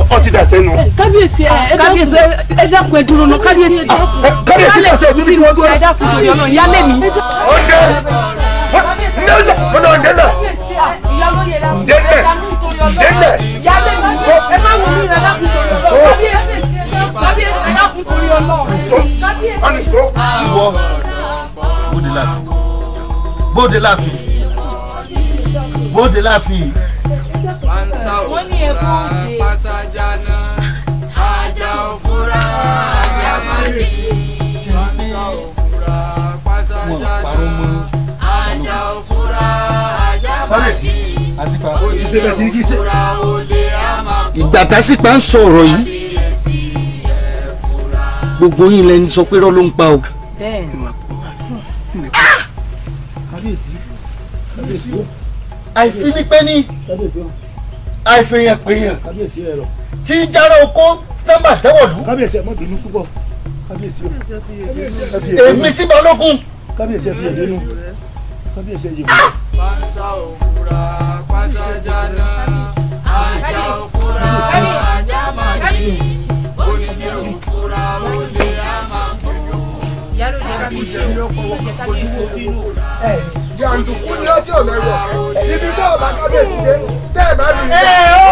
ọ ti dà sẹ́nu. kábíyèsí ẹ dákun ẹ dúró náà kábíyèsí. kábíyèsí dà sẹ́nu bí wọ́n dúró. ẹ dákun torí ọ̀nà ìyálé mi. ọ̀dẹ ọ̀dẹ ọ̀dẹ náà. Délẹ̀ délẹ̀. ìyálé mi ẹ má wù mí rẹ dákun torí ọlọ́run. kábíyèsí ẹ dákun torí ọlọ́run. kábíyèsí. ìwọ bóde láàfin bóde láàfin. wọ́n ní ẹ̀kọ́ òde. Pasajana ajá òfúra ajá májì. Pansa òfúra pasajana ajá òfúra ajá májì. Òfúra olè àmà. ìgbà tásìpá ń sọ̀rọ̀ yìí gbogbo yín lẹni sọ pé rọ́ ló ń pa o. àìfinipẹ́ ní àìfihàn péyàn tí jára oko sábà tẹ́wọ̀lú. kábíyèsí ẹ má bínú púpọ̀ kábíyèsí èmi sí balógun. kábíyèsí ẹ fi ẹ̀dínú kábíyèsí ẹ yẹ. Pansa òfúra pasajana ajá òfúra ajá májì. Onílé òfúra olè àmà. jàǹdùkú ni ó tí ò lẹ́rù ọ̀kẹ́ ibi tó ọba kábíyèsí dé tẹ́ ẹ̀ bá rí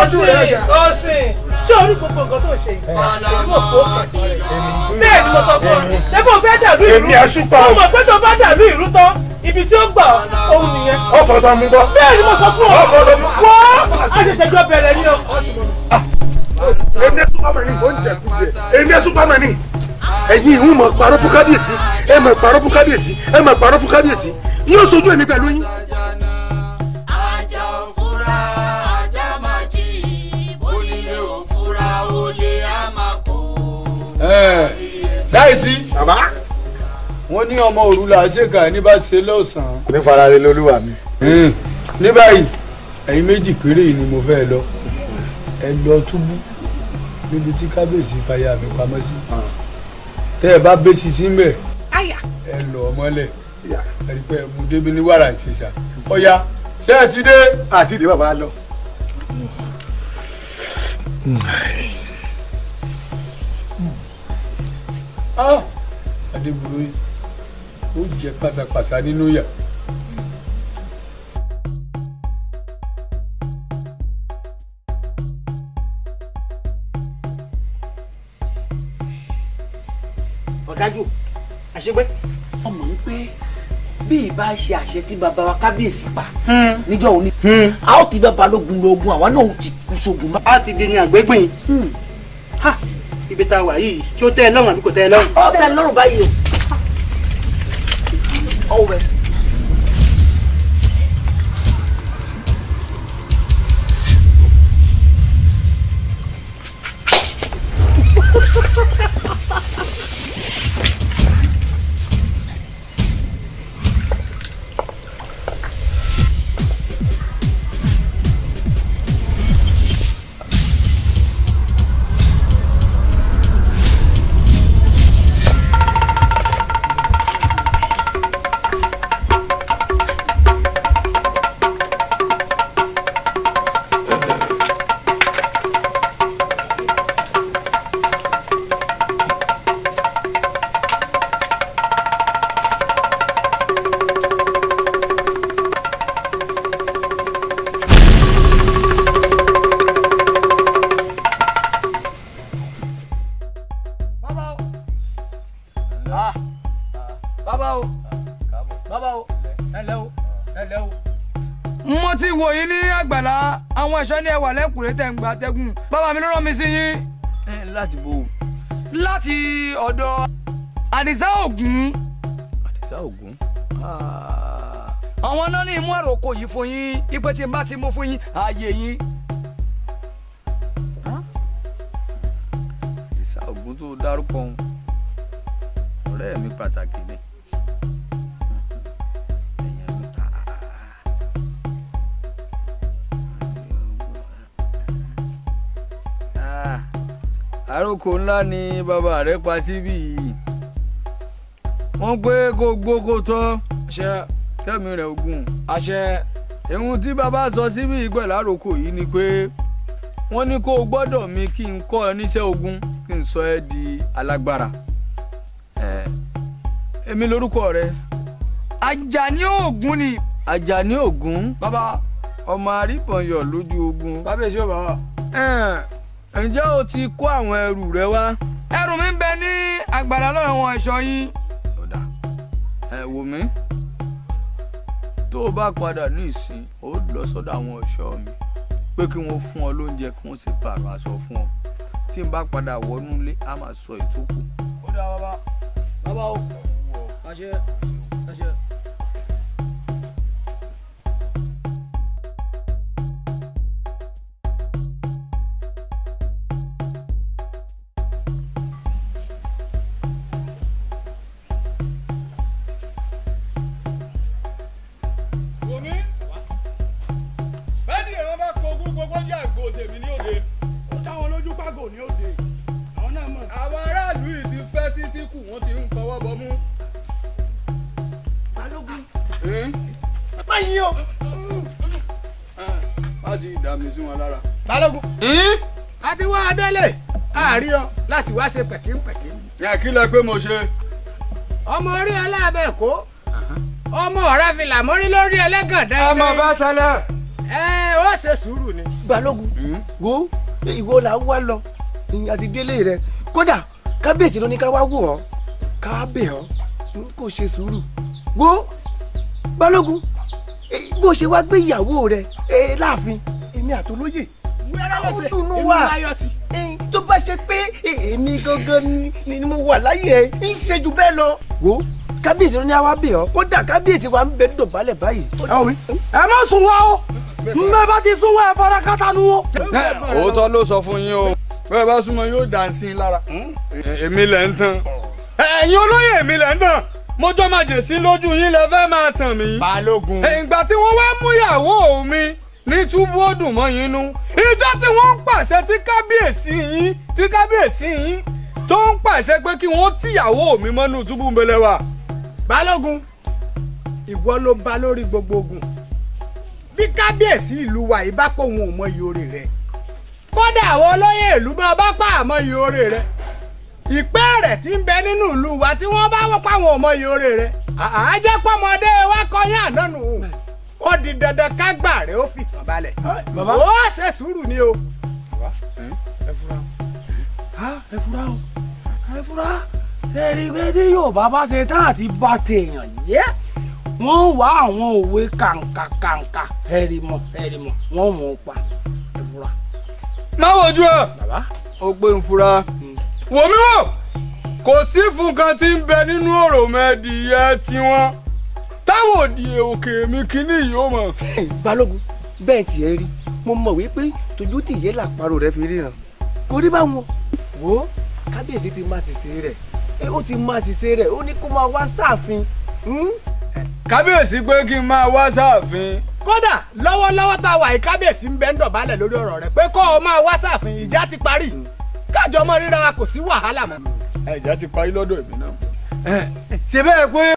ojú rẹ̀ jà. ó sìn ṣé orí gbogbo nǹkan tó ń ṣe yìí èmi ò kó kẹsàn rẹ̀ bẹ́ẹ̀ ni mo sọ fún ọ ṣé kò fẹ́ dàlú ìlú mo mọ̀ pé tó bá dàlú ìlú tán ibi tí ó gbà ohun nìyẹn. ọ̀fọ̀ tó mú bọ́. bẹ́ẹ̀ ni mo sọ fún ọ wọ́n àṣẹ̀ṣẹ̀ jọ bẹ̀rẹ̀ ni o. èmi ẹ súpàmẹ́nì ó ń jẹ̀kú jẹ èmi ẹ súpàmẹ́nì ẹ̀yin ìhun mọ̀ parọ́ fún kábíyèsí ẹ mọ̀ parọ́ fún kábíyèsí ẹ mọ̀ parọ́ fún kábíyèsí yóò sojú èmi pẹ̀lú yín. Ajá òfúra ajá májì. Onílé òfúra olè àmà kò. láìsí wọ́n ní ọmọ òrùlà ṣèkà ní bá ṣe lọ́sàn-án. ní farare lolúwa mi. ní báyìí ẹ̀yin méjì péré ni mo fẹ́ lọ ẹ lọ túbú níbi tí kábíyèsí fàyà mi pamọ́ sí tẹ́ ẹ bá bẹ́sí sí mẹ́ ẹ lọ ọmọlẹ̀ ẹ rí pé mo débi ní wàrà ìṣèṣà ọ̀ya ṣé ẹ ti dé. àti ìdè bàbá lọ. adébúrò yìí ó jẹ pàṣàpàṣà nínú yà. ọ̀dájú àṣegbé ọmọ ń pé bí ìbá ṣe àṣẹ tí bàbá wa kábíyèsí pa níjọ́ òní a ó ti bá balógun lógun àwa náà ó ti kú sógun. a ti di ní àgbégbìn ibi tá a wà yìí kí ó tẹ́ ẹ lọ́rùn àbí kò tẹ́ ẹ lọ́rùn. ó tẹ́ ẹ lọ́rùn báyìí o. ọwẹ. ẹ̀ṣọ́ ní ẹwà lẹ́kùnrin tẹ̀ ń gba atẹ́gùn bàbá mi ló rán mi sí yín. láti bo. láti ọ̀dọ̀ àdìsá ògún. àdìsá ògún. àwọn náà ní imú àròkọ yìí fún yín ipe tí n bá ti mú fún yín ààyè yín. àdìsá ògún tó dárúkọ òun ọ̀rẹ́ mi pàtàkì ni. àròkọ ńlá ni bàbá rẹ̀ pa síbí yìí wọ́n pé kó gbókó tọ́ kẹ́mi rẹ̀ ogun àṣẹ. ohun tí bàbá sọ síbí yìí pẹ̀lú àròkọ yìí ni pé wọ́n ní kó o gbọ́dọ̀ mi kí n kọ́ ẹ níṣẹ́ ogun kí n sọ ẹ́ di alágbára. èmi lórúkọ rẹ. Àjàní Ògún ni. Àjàní Ògún. bàbá. ọmọ arípọ̀nyọ̀ lójú ogun. bàbá èsì ò bàbá. ǹjẹ́ o ti kó àwọn ẹrù rẹ wá. ẹrù mi ń bẹ ní àgbàlá lọ́wọ́ àwọn ẹ̀ṣọ́ yín. ọ̀dà wò mí tó o bá padà ní ìsìn ó lọ sọ́dọ̀ àwọn ẹ̀ṣọ́ mi pé kí wọ́n fún ọ lóúnjẹ kí wọ́n sì pààrọ̀ aṣọ fún ọ tí n bá padà wọnú ilé á máa sọ ìtókù. ó dáa bàbá bàbá o àṣẹ àṣẹ. Adéwà Adélé àárí ọ láti wá ṣe pẹ̀kínpẹ̀kín. Ní kí lẹ pé mo ṣe. ọmọ orí aláàbẹ̀ kó ọmọ ọ̀rá fìlà mọ́rí lórí ẹlẹ́gàndá. ọmọ bá tẹ́lẹ̀. ó ṣe sùúrù ni. Balógun wo ìwọ là ń wá lọ àti délé rẹ kódà kábíyèsí ló ní ká wá wò ọ́ ká bẹ̀ ọ́ kó ṣe sùúrù wo Balógun bó ṣe wá gbé ìyàwó rẹ láàfin èmi àtolóyè ó dùnú wá tó bá ṣe pé èmi gangan ni mo wà láyé ẹ ń ṣe jù bẹ́ẹ̀ lọ. wo kábíyèsí ló ní àwa bẹ̀ ọ́ kódà kábíyèsí wa ń bẹ dọ̀bálẹ̀ báyìí. ẹ má sùn wá o mbẹ bá ti sún wá ẹ fara kátà nu o. òótọ́ ló sọ fún yín o bẹ́ẹ̀ bá súnmọ́ yóò dà sí i lára èmi lẹ̀ ń tàn. ẹ̀yin olóyè èmi lẹ̀ ń tàn mo jọ máa jè sí lójú yín lẹ fẹ́ máa tàn mí. Balógun. ìgbà tí wọ́n wá mú ìyàwó mi ní túbú ó dùn mọ́ yín nú ìjọ tí wọ́n ń pàṣẹ tí kábíyèsí yín tó ń pàṣẹ pé kí wọ́n tìyàwó mi mọ́nú túbú mbẹlẹ wa. Balógun ìwọ ló bá lórí gbogbo ogun bí kábíyèsí ìlú wa yìí bá pọ̀ wọn ò mọ iye oore rẹ̀ kódà àwọn olóyè ìlú bá pa àmọ́ iye oore rẹ̀ ìpẹ́ rẹ̀ tí ń bẹ nínú ìlú wa tí wọ́n bá wọ́n pa àwọn ọmọ iye oore rẹ̀ àjẹ́ pọ́mọdé wa kọyán ànánu ó di dandan kágbà rẹ̀ ó fi tàn balẹ̀ ó ṣe sùúrù ni o. ẹ fura ẹ rí i pé tí Yorùbá bá ṣe tán àti bá tèèyàn jẹ́ wọ́n wá àwọn òwe kàǹkà ẹ̀rìmọ̀ wọ́n mọ̀ ọ́ pa ẹ̀fúra. má wojú ẹ bàbá ó gbé ń fura wò mí wò kò sí fún kan tí ń bẹ nínú òròmọdìyẹ tiwọn táwọn òdì òkè mi kíní yìí ó mọ. balógun bẹ́ẹ̀ tiẹ̀ rí mo mọ̀ wípé tójú tìyẹ́ làparò rẹ fi ríran kò rí báwọn wo kábíyèsí ti má ti ṣe rẹ̀ ó ti má ti ṣe rẹ̀ ó ní kó máa wá sáàfin. kábíyèsí pé kí n máa wá sáàfin. kódà lọ́wọ́lọ́wọ́ tá a wà yìí kábíyèsí ń bẹ ń dọ̀bálẹ̀ lórí ọ̀rọ̀ rẹ̀ pé kó o máa wá sáàfin ìjà ti parí kájọ mọ́ ríra wa kò sí wàhálà mọ́. ìjà ti parí lọ́dọ̀ èmi náà. ṣe bẹ́ẹ̀ pé